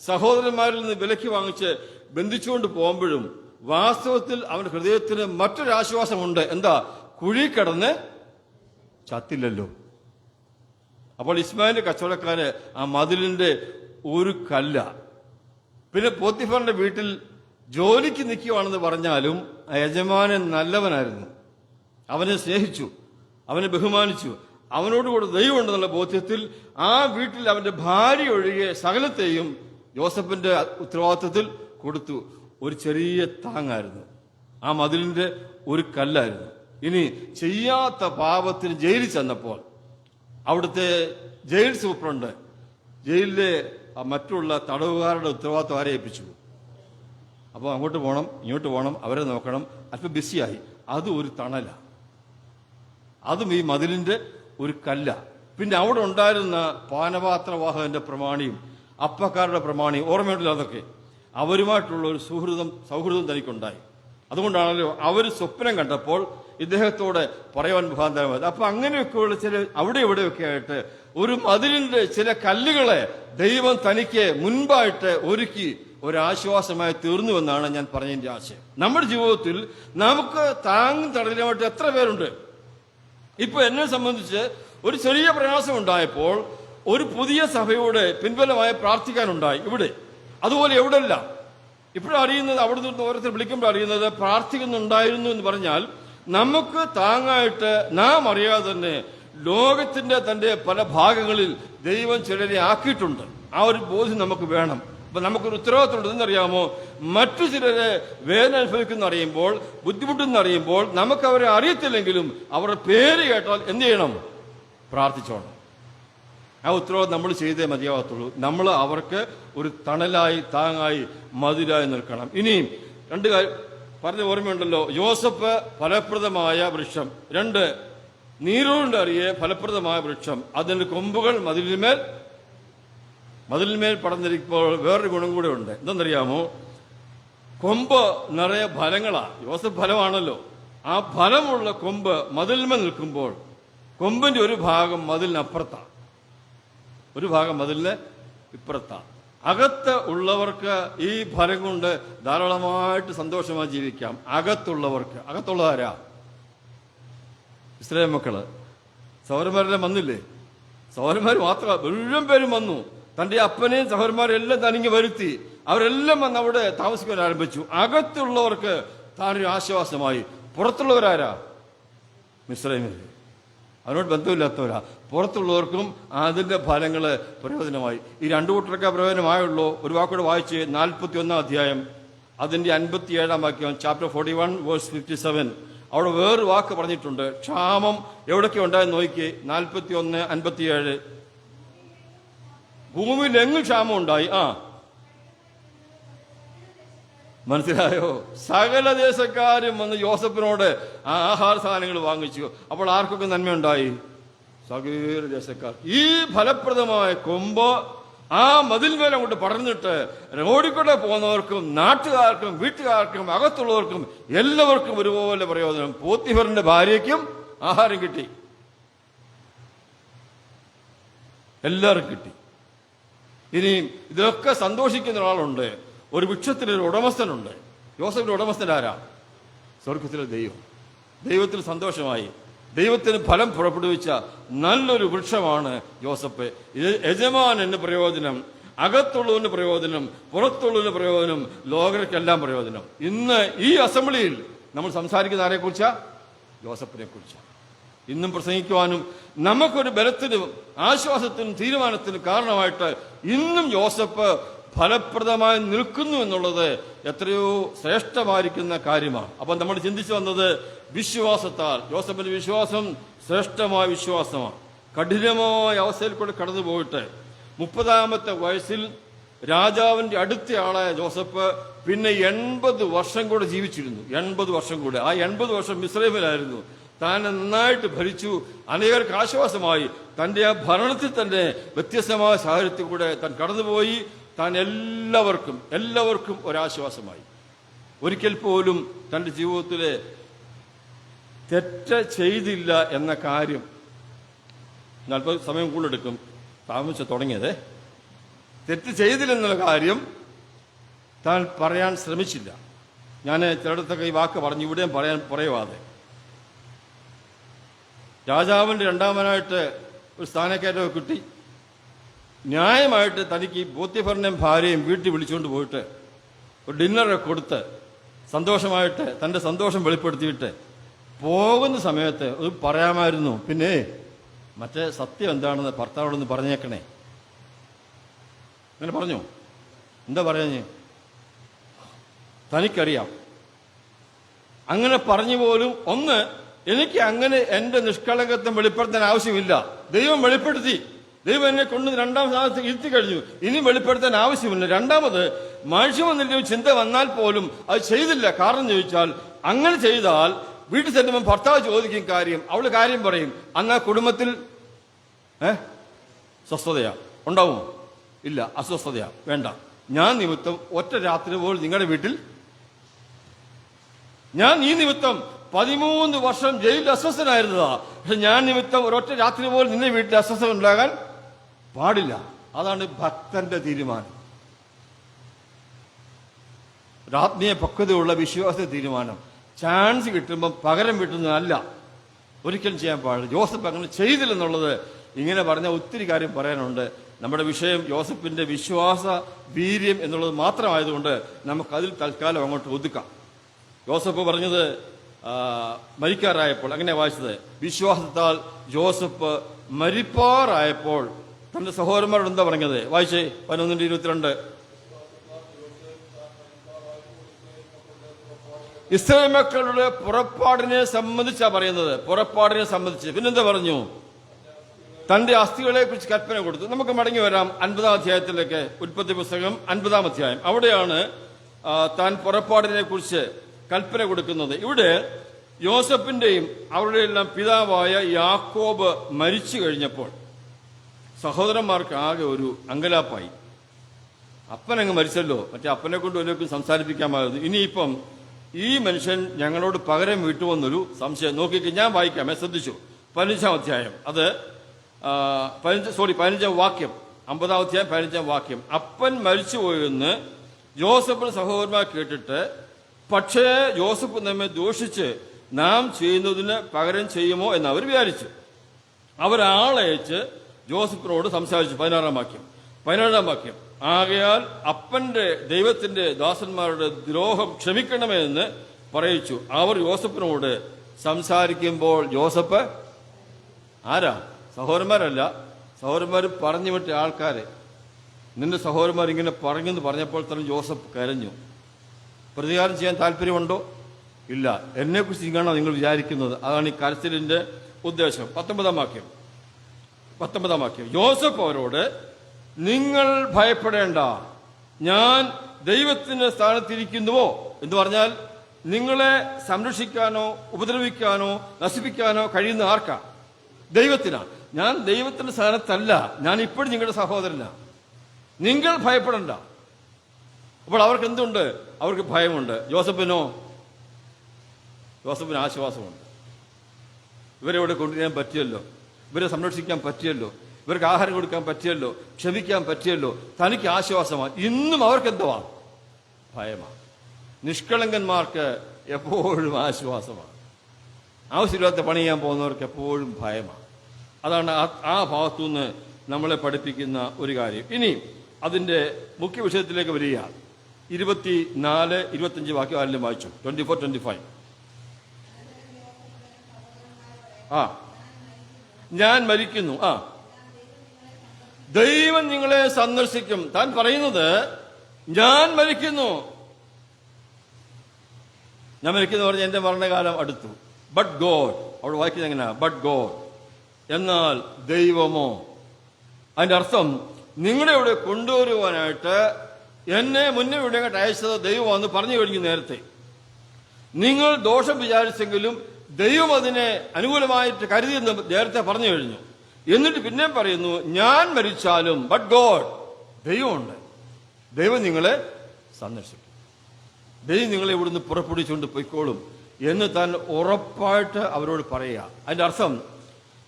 സഹോദരന്മാരിൽ നിന്ന് വിലയ്ക്ക് വാങ്ങിച്ച് ബന്ധിച്ചുകൊണ്ട് പോകുമ്പോഴും വാസ്തവത്തിൽ അവന്റെ ഹൃദയത്തിന് മറ്റൊരാശ്വാസമുണ്ട്. എന്താ? കുഴി കിടന്ന് ചത്തില്ലല്ലോ. അപ്പോൾ ഇസ്മായിലിന്റെ കച്ചവടക്കാര് ആ മതിലിന്റെ ഒരു കല്ല. പിന്നെ പോത്തിഫറിന്റെ വീട്ടിൽ ജോലിക്ക് നിൽക്കുകയാണെന്ന് പറഞ്ഞാലും ആ യജമാനൻ നല്ലവനായിരുന്നു. അവനെ സ്നേഹിച്ചു, അവനെ ബഹുമാനിച്ചു, അവനോടുകൂടെ ദൈവമുണ്ടെന്നുള്ള ബോധ്യത്തിൽ ആ വീട്ടിൽ അവന്റെ ഭാര്യ ഒഴികെ സകലത്തെയും യോസഫിന്റെ ഉത്തരവാദിത്വത്തിൽ കൊടുത്തു. ഒരു ചെറിയ താങ്ങായിരുന്നു, ആ മതിലിന്റെ ഒരു കല്ലായിരുന്നു. ഇനി ചെയ്യാത്ത പാപത്തിന് ജയിലിൽ ചെന്നപ്പോൾ അവിടുത്തെ ജയിൽ സൂപ്രണ്ട് ജയിലിലെ മറ്റുള്ള തടവുകാരുടെ ഉത്തരവാദിത്വം ആരെ ഏൽപ്പിച്ചു? അപ്പോൾ അങ്ങോട്ട് പോകണം, ഇങ്ങോട്ട് പോകണം, അവരെ നോക്കണം, അല്പം ബിസിയായി. അത് ഒരു തണല, അതും ഈ മതിലിന്റെ ഒരു കല്ല. പിന്നെ അവിടെ ഉണ്ടായിരുന്ന പാനപാത്രവാഹകന്റെ പ്രമാണിയും അപ്പക്കാരുടെ പ്രമാണിയും, ഓർമ്മയുണ്ടല്ലോ അതൊക്കെ, അവരുമായിട്ടുള്ള ഒരു സൗഹൃദം തനിക്കുണ്ടായി. അതുകൊണ്ടാണല്ലോ അവർ സ്വപ്നം കണ്ടപ്പോൾ ഇദ്ദേഹത്തോടെ പറയാൻ മുഖാന്തരമായത്. അപ്പൊ അങ്ങനെയൊക്കെയുള്ള ചില അവിടെ ഇവിടെയൊക്കെ ആയിട്ട് ഒരു മതിലിന്റെ ചില കല്ലുകളെ ദൈവം തനിക്ക് മുൻപായിട്ട് ഒരുക്കി ഒരാശ്വാസമായി തീർന്നുവെന്നാണ് ഞാൻ പറഞ്ഞതിന്റെ ആശയം. നമ്മുടെ ജീവിതത്തിൽ നമുക്ക് താങ്ങും തടലുമായിട്ട് എത്ര പേരുണ്ട്? ഇപ്പൊ എന്നെ സംബന്ധിച്ച് ഒരു ചെറിയ പ്രയാസം ഉണ്ടായപ്പോൾ ഒരു പുതിയ സഭയോട് പിൻബലമായി പ്രാർത്ഥിക്കാനുണ്ടായി ഇവിടെ. അതുപോലെ എവിടെയല്ല ഇപ്പോഴും അറിയുന്നത്, അവിടെ നിന്ന് ഓരോരുത്തർ വിളിക്കുമ്പോൾ അറിയുന്നത് പ്രാർത്ഥിക്കുന്നുണ്ടായിരുന്നു എന്ന് പറഞ്ഞാൽ നമുക്ക് താങ്ങായിട്ട് നാം അറിയാതെ തന്നെ ലോകത്തിന്റെ തന്റെ പല ഭാഗങ്ങളിൽ ദൈവം ചിലരെ ആക്കിയിട്ടുണ്ട്. ആ ഒരു ബോധ്യം നമുക്ക് വേണം. അപ്പൊ നമുക്കൊരു ഉത്തരവാദിത്വം ഉണ്ടെന്നറിയാമോ? മറ്റു ചിലരെ വേദന അനുഭവിക്കുന്ന അറിയുമ്പോൾ, ബുദ്ധിമുട്ടെന്ന് അറിയുമ്പോൾ, നമുക്ക് അവരെ അറിയത്തില്ലെങ്കിലും അവരുടെ പേര് കേട്ടാൽ എന്ത് ചെയ്യണം? പ്രാർത്ഥിച്ചോണം. ആ ഉത്തരവാദിത്വം നമ്മൾ ചെയ്തേ മതിയാവത്തുള്ളൂ. നമ്മൾ അവർക്ക് ഒരു തണലായി, താങ്ങായി, മതിലായി നിൽക്കണം. ഇനിയും 2 കാര്യം പറഞ്ഞ ഓർമ്മയുണ്ടല്ലോ. യോസഫ് ഫലപ്രദമായ വൃക്ഷം. 2, നീരോണ്ട് അറിയെ ഫലപ്രദമായ വൃക്ഷം. അതിന്റെ കൊമ്പുകൾ മതിലിന്മേൽ പടർന്നിരിക്കുമ്പോൾ വേറൊരു ഗുണം കൂടെ ഉണ്ട്. എന്തെന്നറിയാമോ? കൊമ്പ് നിറയെ ഫലങ്ങളാ. യോസഫ് ഫലമാണല്ലോ. ആ ഫലമുള്ള കൊമ്പ് മതിലിന്മേൽ നിൽക്കുമ്പോൾ കൊമ്പിന്റെ ഒരു ഭാഗം മതിലിനപ്പുറത്താ, ഒരു ഭാഗം മതിലിന് ഇപ്പുറത്താ. അകത്ത് ഉള്ളവർക്ക് ഈ ഫലം കൊണ്ട് ധാരാളമായിട്ട് സന്തോഷമായി ജീവിക്കാം. അകത്തുള്ളവരാ? ഇസ്രായേൽ മക്കള് സഹോദരന്മാരെല്ലാം വന്നില്ലേ? സഹോദരന്മാർ മാത്രം മുഴുവൻ പേരും വന്നു. തന്റെ അപ്പനെയും സഹോദരന്മാരെല്ലാം തനിങ്ങി വരുത്തി. അവരെല്ലാം വന്ന് അവിടെ താമസിക്കാൻ ആരംഭിച്ചു. അകത്തുള്ളവർക്ക് താനൊരു ആശ്വാസമായി. പുറത്തുള്ളവരാരാ? മിസ്രൈമിൽ അവരോട് ബന്ധമില്ലാത്തവരാ. പുറത്തുള്ളവർക്കും അതിന്റെ ഫലങ്ങൾ പ്രയോജനമായി. ഈ രണ്ടു കൂട്ടർക്കെ പ്രയോജനമായുള്ളൂ. ഒരു വാക്കൂടെ വായിച്ച് 41 അധ്യായം അതിന്റെ 57 വാക്യം, ചാപ്റ്റർ 41 വേഴ്സ് 57. അവിടെ വേറൊരു വാക്ക് പറഞ്ഞിട്ടുണ്ട്. ക്ഷാമം എവിടൊക്കെ ഉണ്ടായെന്ന് നോക്കി. 41:57 ഭൂമിയിൽ എങ്ങും ക്ഷാമം ഉണ്ടായി. മനസ്സിലായോ? സകല ദേശക്കാരും വന്ന് യോസഫിനോട് ആഹാര സാധനങ്ങൾ വാങ്ങിച്ചു. അപ്പോൾ ആർക്കൊക്കെ നന്മയുണ്ടായി? സകല ദേശക്കാർ. ഈ ഫലപ്രദമായ കൊമ്പ് ആ മതിൽമേൽ അങ്ങോട്ട് പടർന്നിട്ട് റോഡിക്കൂടെ പോകുന്നവർക്കും നാട്ടുകാർക്കും വീട്ടുകാർക്കും അകത്തുള്ളവർക്കും എല്ലാവർക്കും ഒരുപോലെ പ്രയോജനം. പോത്തിഫറിന്റെ ഭാര്യയ്ക്കും ആഹാരം കിട്ടി, എല്ലാവർക്കും കിട്ടി. ഇനി ഇതൊക്കെ സന്തോഷിക്കുന്ന ഒരാളുണ്ട്. ഒരു വൃക്ഷത്തിനൊരു ഉടമസ്ഥനുണ്ട്. യോസഫിന്റെ ഉടമസ്ഥൻ ആരാ? സ്വർഗത്തിലെ ദൈവം. ദൈവത്തിൽ സന്തോഷമായി. ദൈവത്തിന് ഫലം പുറപ്പെടുവിച്ച നല്ലൊരു വൃക്ഷമാണ് യോസഫ്. യജമാനന് പ്രയോജനം, അകത്തുള്ളതിന് പ്രയോജനം, പുറത്തുള്ളതിന് പ്രയോജനം, ലോകർക്കെല്ലാം പ്രയോജനം. ഇന്ന് ഈ അസംബ്ലിയിൽ നമ്മൾ സംസാരിക്കുന്ന ആരെക്കുറിച്ചാ? യോസഫിനെ കുറിച്ചാണ്. ഇന്നും പ്രസംഗിക്കുവാനും നമുക്കൊരു ബലത്തിനും ആശ്വാസത്തിനും തീരുമാനത്തിനും കാരണമായിട്ട് ഇന്നും യോസഫ് ഫലപ്രദമായി നിൽക്കുന്നു എന്നുള്ളത് എത്രയോ ശ്രേഷ്ഠമായിരിക്കുന്ന കാര്യമാണ്. അപ്പം നമ്മൾ ചിന്തിച്ചു വന്നത് വിശ്വാസത്താൽ. യോസഫിന്റെ വിശ്വാസം ശ്രേഷ്ഠമായ വിശ്വാസമാണ്. കഠിനമായ അവസ്ഥയിൽ കൂടെ കടന്നു പോയിട്ട് 30-ാമത്തെ വയസ്സിൽ രാജാവിന്റെ അടുത്ത ആളായ ജോസഫ് പിന്നെ 80 വർഷം കൂടെ ജീവിച്ചിരുന്നു. 80 വർഷം കൂടെ. ആ 80 വർഷം മിസ്രൈമിലായിരുന്നു. താൻ നന്നായിട്ട് ഭരിച്ചു. അനേകർക്ക് ആശ്വാസമായി. തന്റെ ആ ഭരണത്തിൽ തന്നെ വ്യത്യസ്തമായ സാഹചര്യത്തിൽ കൂടെ താൻ കടന്നുപോയി. താൻ എല്ലാവർക്കും ഒരാശ്വാസമായി. ഒരിക്കൽ പോലും തന്റെ ജീവിതത്തിലെ തെറ്റ് ചെയ്തില്ല എന്ന കാര്യം, അല്പം സമയം കൂടുതലെടുക്കും, താമസിച്ച് തുടങ്ങിയത്, തെറ്റ് ചെയ്തില്ലെന്നുള്ള കാര്യം താൻ പറയാൻ ശ്രമിച്ചില്ല. ഞാൻ ചിലയിടത്തൊക്കെ ഈ വാക്ക് പറഞ്ഞു, ഇവിടെയും പറയുവാതെ. രാജാവിന്റെ രണ്ടാമനായിട്ട് ഒരു സ്ഥാനക്കയറ്റമൊക്കെ കിട്ടി. ന്യായമായിട്ട് തനിക്ക് ഈ പോത്തിഫറിനെയും ഭാര്യയും വീട്ടിൽ വിളിച്ചുകൊണ്ട് പോയിട്ട് ഒരു ഡിന്നറൊക്കെ കൊടുത്ത് സന്തോഷമായിട്ട് തന്റെ സന്തോഷം വെളിപ്പെടുത്തിയിട്ട് പോകുന്ന സമയത്ത് അത് പറയാമായിരുന്നു. പിന്നെ മറ്റേ സത്യം എന്താണെന്ന് ഭർത്താവോടൊന്ന് പറഞ്ഞേക്കണേ. അങ്ങനെ പറഞ്ഞു. എന്താ പറയാഞ്ഞ്? തനിക്കറിയാം. അങ്ങനെ പറഞ്ഞു പോലും എനിക്ക് അങ്ങനെ എന്റെ നിഷ്കളങ്കത്വം വെളിപ്പെടുത്താൻ ആവശ്യമില്ല. ദൈവം വെളിപ്പെടുത്തി. ദൈവം എന്നെ കൊണ്ട് 2ാം സ്ഥാനത്ത് ഇരുത്തി കഴിഞ്ഞു. ഇനി വെളിപ്പെടുത്താൻ ആവശ്യമില്ല. രണ്ടാമത് മനുഷ്യമെന്നൊരു ചിന്ത വന്നാൽ പോലും അത് ചെയ്തില്ല. കാരണം ചോദിച്ചാൽ, അങ്ങനെ ചെയ്താൽ വീട്ടിൽ ചെല്ലുമ്പോൾ ഭർത്താവ് ചോദിക്കും കാര്യം, അവള് കാര്യം പറയും. അന്ന് ആ കുടുംബത്തിൽ സ്വസ്ഥതയാ ഉണ്ടാവുമോ? ഇല്ല, അസ്വസ്ഥതയാ. വേണ്ട. ഞാൻ നിമിത്തം ഒറ്റ രാത്രി പോലും നിങ്ങളുടെ വീട്ടിൽ, ഞാൻ ഈ നിമിത്തം 13 വർഷം ജയിലിൽ അസ്വസ്ഥനായിരുന്നതാ. പക്ഷെ ഞാൻ നിമിത്തം ഒരൊറ്റ രാത്രി പോലും നിന്റെ വീട്ടിൽ അസ്വസ്ഥത ഉണ്ടാകാൻ പാടില്ല. അതാണ് ഭക്തന്റെ തീരുമാനം. ആത്മീയ പക്വതയുള്ള വിശ്വാസ തീരുമാനം. ചാൻസ് കിട്ടുമ്പോൾ പകരം വീട്ടുന്നതല്ല, ഒരിക്കലും ചെയ്യാൻ പാടില്ല. ജോസഫ് അങ്ങനെ ചെയ്തില്ലെന്നുള്ളത് ഇങ്ങനെ പറഞ്ഞ ഒത്തിരി കാര്യം പറയാനുണ്ട്. നമ്മുടെ വിഷയം യോസഫിന്റെ വിശ്വാസ വീര്യം എന്നുള്ളത് മാത്രമായതുകൊണ്ട് നമുക്കതിൽ തൽക്കാലം അങ്ങോട്ട് ഒതുക്കാം. യോസഫ് പറഞ്ഞത് മരിക്കാറായപ്പോൾ, അങ്ങനെ വായിച്ചത്, വിശ്വാസത്താൽ ജോസഫ് മരിപ്പാറായപ്പോൾ തന്റെ സഹോദരന്മാരോട് എന്താ പറഞ്ഞത്? വായിച്ചേ, 11:22. ഇസ്രായേൽ മക്കളുടെ പുറപ്പാടിനെ സംബന്ധിച്ചാ പറയുന്നത്. പുറപ്പാടിനെ സംബന്ധിച്ച് പിന്നെന്താ പറഞ്ഞു? തന്റെ അസ്ഥികളെ കുറിച്ച് കൽപ്പന കൊടുത്തു. നമുക്ക് മടങ്ങി വരാം 50-ാം അധ്യായത്തിലേക്ക്. ഉൽപ്പത്തി പുസ്തകം 50-ാം അധ്യായം. അവിടെയാണ് താൻ പുറപ്പാടിനെ കുറിച്ച് കൽപ്പന കൊടുക്കുന്നത്. ഇവിടെ യോസഫിന്റെയും അവരുടെ എല്ലാം പിതാവായ യാക്കോബ് മരിച്ചു കഴിഞ്ഞപ്പോൾ സഹോദരന്മാർക്ക് ആകെ ഒരു അങ്കലാപ്പായി. അപ്പനങ്ങ് മരിച്ചല്ലോ, മറ്റേ അപ്പനെ കൊണ്ട് ഒരിക്കലും സംസാരിപ്പിക്കാമായിരുന്നു. ഇനിയിപ്പം ഈ മനുഷ്യൻ ഞങ്ങളോട് പകരം വീട്ടുവെന്നൊരു സംശയം. നോക്കിക്ക്, ഞാൻ വായിക്കാം, ശ്രദ്ധിച്ചു. 15-ാം അധ്യായം, അത് 15-ാം വാക്യം, 50-ാം അധ്യായം 15-ാം വാക്യം. അപ്പൻ മരിച്ചുപോയെന്ന് യോസഫിന്റെ സഹോദരന്മാർ കേട്ടിട്ട്, പക്ഷേ യോസഫ് നമ്മെ ദോഷിച്ച് നാം ചെയ്യുന്നതിന് പകരം ചെയ്യുമോ എന്ന് അവർ വിചാരിച്ചു. അവരാളയച്ച് ജോസഫിനോട് സംസാരിച്ചു. 16-ാം വാക്യം. ആകയാൽ അപ്പന്റെ ദൈവത്തിന്റെ ദാസന്മാരുടെ ദ്രോഹം ക്ഷമിക്കണമേ എന്ന് പറയിച്ചു. അവർ യോസഫിനോട് സംസാരിക്കുമ്പോൾ യോസഫ് ആരാ? സഹോദരന്മാരല്ല, സഹോദരന്മാർ പറഞ്ഞു വിട്ട ആൾക്കാരെ. നിന്റെ സഹോദരന്മാർ ഇങ്ങനെ പറഞ്ഞെന്ന് പറഞ്ഞപ്പോൾ തന്നെ യോസഫ് കരഞ്ഞു. പ്രതികാരം ചെയ്യാൻ താല്പര്യമുണ്ടോ? ഇല്ല. എന്നെക്കുറിച്ച് ഇങ്ങനെയാണോ നിങ്ങൾ വിചാരിക്കുന്നത്? അതാണ് ഈ കരച്ചിലിന്റെ ഉദ്ദേശം. 19-ാം വാക്യം. യോസഫ് അവരോട്, നിങ്ങൾ ഭയപ്പെടേണ്ട, ഞാൻ ദൈവത്തിന്റെ സ്ഥാനത്തിരിക്കുന്നുവോ എന്ന് പറഞ്ഞാൽ നിങ്ങളെ സംരക്ഷിക്കാനോ ഉപദ്രവിക്കാനോ നശിപ്പിക്കാനോ കഴിയുന്ന ആർക്കാ? ദൈവത്തിനാണ്. ഞാൻ ദൈവത്തിന്റെ സ്ഥാനത്തല്ല, ഞാൻ ഇപ്പോഴും നിങ്ങളുടെ സഹോദരനാ. നിങ്ങൾ ഭയപ്പെടണ്ട. അപ്പോൾ അവർക്ക് എന്തുണ്ട്? അവർക്ക് ഭയമുണ്ട്. യോസഫിന് ആശ്വാസമുണ്ട്. ഇവരെ ഇവിടെ കൊണ്ടുവരാൻ പറ്റിയല്ലോ, ഇവരെ സംരക്ഷിക്കാൻ പറ്റിയല്ലോ, ഇവർക്ക് ആഹാരം കൊടുക്കാൻ പറ്റിയല്ലോ, ക്ഷമിക്കാൻ പറ്റിയല്ലോ. തനിക്ക് ആശ്വാസമാണ്. ഇന്നും അവർക്ക് എന്തുവാ? ഭയമാണ്. നിഷ്കളങ്കന്മാർക്ക് എപ്പോഴും ആശ്വാസമാണ്. ആവശ്യമില്ലാത്ത പണി ചെയ്യാൻ പോകുന്നവർക്ക് എപ്പോഴും ഭയമാണ്. അതാണ് ആ ഭാഗത്തുനിന്ന് നമ്മളെ പഠിപ്പിക്കുന്ന ഒരു കാര്യം. ഇനി അതിന്റെ മുഖ്യ വിഷയത്തിലേക്ക് വരിക. 24-25 വാക്യം ആരെങ്കിലും വായിച്ചു? 24-25. ഞാൻ മരിക്കുന്നു. ദൈവം നിങ്ങളെ സന്ദർശിക്കും. താൻ പറയുന്നത് ഞാൻ മരിക്കുന്നു. ഞാൻ മരിക്കുന്നു പറഞ്ഞ എന്റെ മരണകാലം അടുത്തു. ബട്ട് ഗോഡ്, അവിടെ വായിക്കുന്നത് എങ്ങനെയാ? ബട്ട് ഗോഡ്, എന്നാൽ ദൈവമോ. അതിന്റെ അർത്ഥം നിങ്ങളെ ഇവിടെ കൊണ്ടുവരുവാനായിട്ട് എന്നെ മുന്നേ ഇവിടെ അയച്ചത് ദൈവമാണെന്ന് പറഞ്ഞു കഴിഞ്ഞു നേരത്തെ. നിങ്ങൾ ദോഷം വിചാരിച്ചെങ്കിലും ദൈവം അതിനെ അനുകൂലമായിട്ട് കരുതിയെന്ന് നേരത്തെ പറഞ്ഞു കഴിഞ്ഞു. എന്നിട്ട് പിന്നെയും പറയുന്നു, ഞാൻ മരിച്ചാലും ബട്ട് ഗോഡ്, ദൈവമുണ്ട്, ദൈവം നിങ്ങളെ സന്ദർശിക്കും, ദൈവം നിങ്ങളെ ഇവിടുന്ന് പുറപ്പെടുവിച്ചുകൊണ്ട് പൊയ്ക്കോളും എന്ന് താൻ ഉറപ്പായിട്ട് അവരോട് പറയുക. അതിന്റെ അർത്ഥം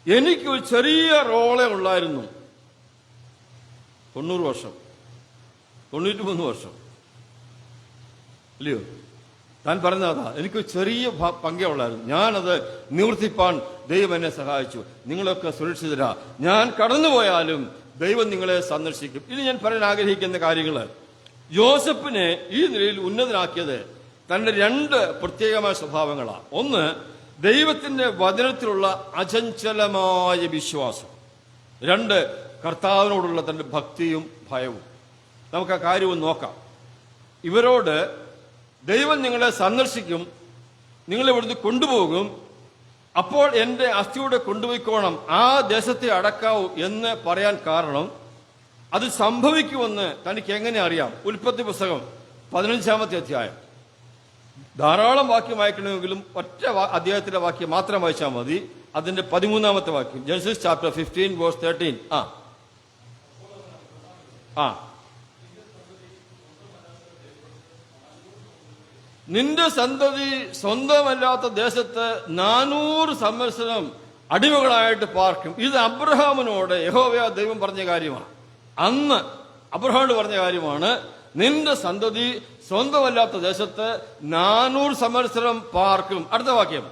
എനിക്കൊരു ചെറിയ റോളേ ഉള്ളായിരുന്നു. 90 വർഷം, 93 വർഷം ഇല്ലയോ? താൻ പറഞ്ഞതാ, എനിക്ക് ചെറിയ പങ്കേ ഉള്ളായിരുന്നു. ഞാനത് നിവർത്തിപ്പാൻ ദൈവം എന്നെ സഹായിച്ചു. നിങ്ങളൊക്കെ സുരക്ഷിതരാ. ഞാൻ കടന്നുപോയാലും ദൈവം നിങ്ങളെ സന്ദർശിക്കും. ഇനി ഞാൻ പറയാൻ ആഗ്രഹിക്കുന്ന കാര്യങ്ങള്, യോസഫിനെ ഈ നിലയിൽ ഉന്നതനാക്കിയത് തന്റെ 2 പ്രത്യേകമായ സ്വഭാവങ്ങളാണ്. ഒന്ന്, ദൈവത്തിന്റെ വചനത്തിലുള്ള അചഞ്ചലമായ വിശ്വാസം. 2, കർത്താവിനോടുള്ള തന്റെ ഭക്തിയും ഭയവും. നമുക്ക് ആ കാര്യവും നോക്കാം. ഇവരോട് ദൈവം നിങ്ങളെ സന്ദർശിക്കും, നിങ്ങളെ ഇവിടുന്ന് കൊണ്ടുപോകും, അപ്പോൾ എന്റെ അസ്ഥിയോടെ കൊണ്ടുപോയിക്കോണം, ആ ദേശത്തെ അടക്കാവൂ എന്ന് പറയാൻ കാരണം അത് സംഭവിക്കുമെന്ന് തനിക്ക് എങ്ങനെ അറിയാം? ഉൽപ്പത്തി പുസ്തകം 15-ാമത്തെ അധ്യായം. ധാരാളം വാക്യം വായിക്കണമെങ്കിലും ഒറ്റ അധ്യായത്തിലെ വാക്യം മാത്രം വായിച്ചാൽ മതി. അതിന്റെ 13-ാമത്തെ വാക്യം, ജെനസിസ് ചാപ്റ്റർ 15 വേഴ്സ് 13. നിന്റെ സന്തതി സ്വന്തമല്ലാത്ത ദേശത്ത് 400 സംവത്സരം അടിമകളായിട്ട് പാർക്കും. ഇത് അബ്രഹാമിനോട് യഹോവയാ ദൈവം പറഞ്ഞ കാര്യമാണ്. അന്ന് അബ്രഹാമിനോട് പറഞ്ഞ കാര്യമാണ്. നിന്റെ സന്തതി സ്വന്തമല്ലാത്ത ദേശത്ത് 400 സംവത്സരം പാർക്കും. അടുത്ത വാക്യം,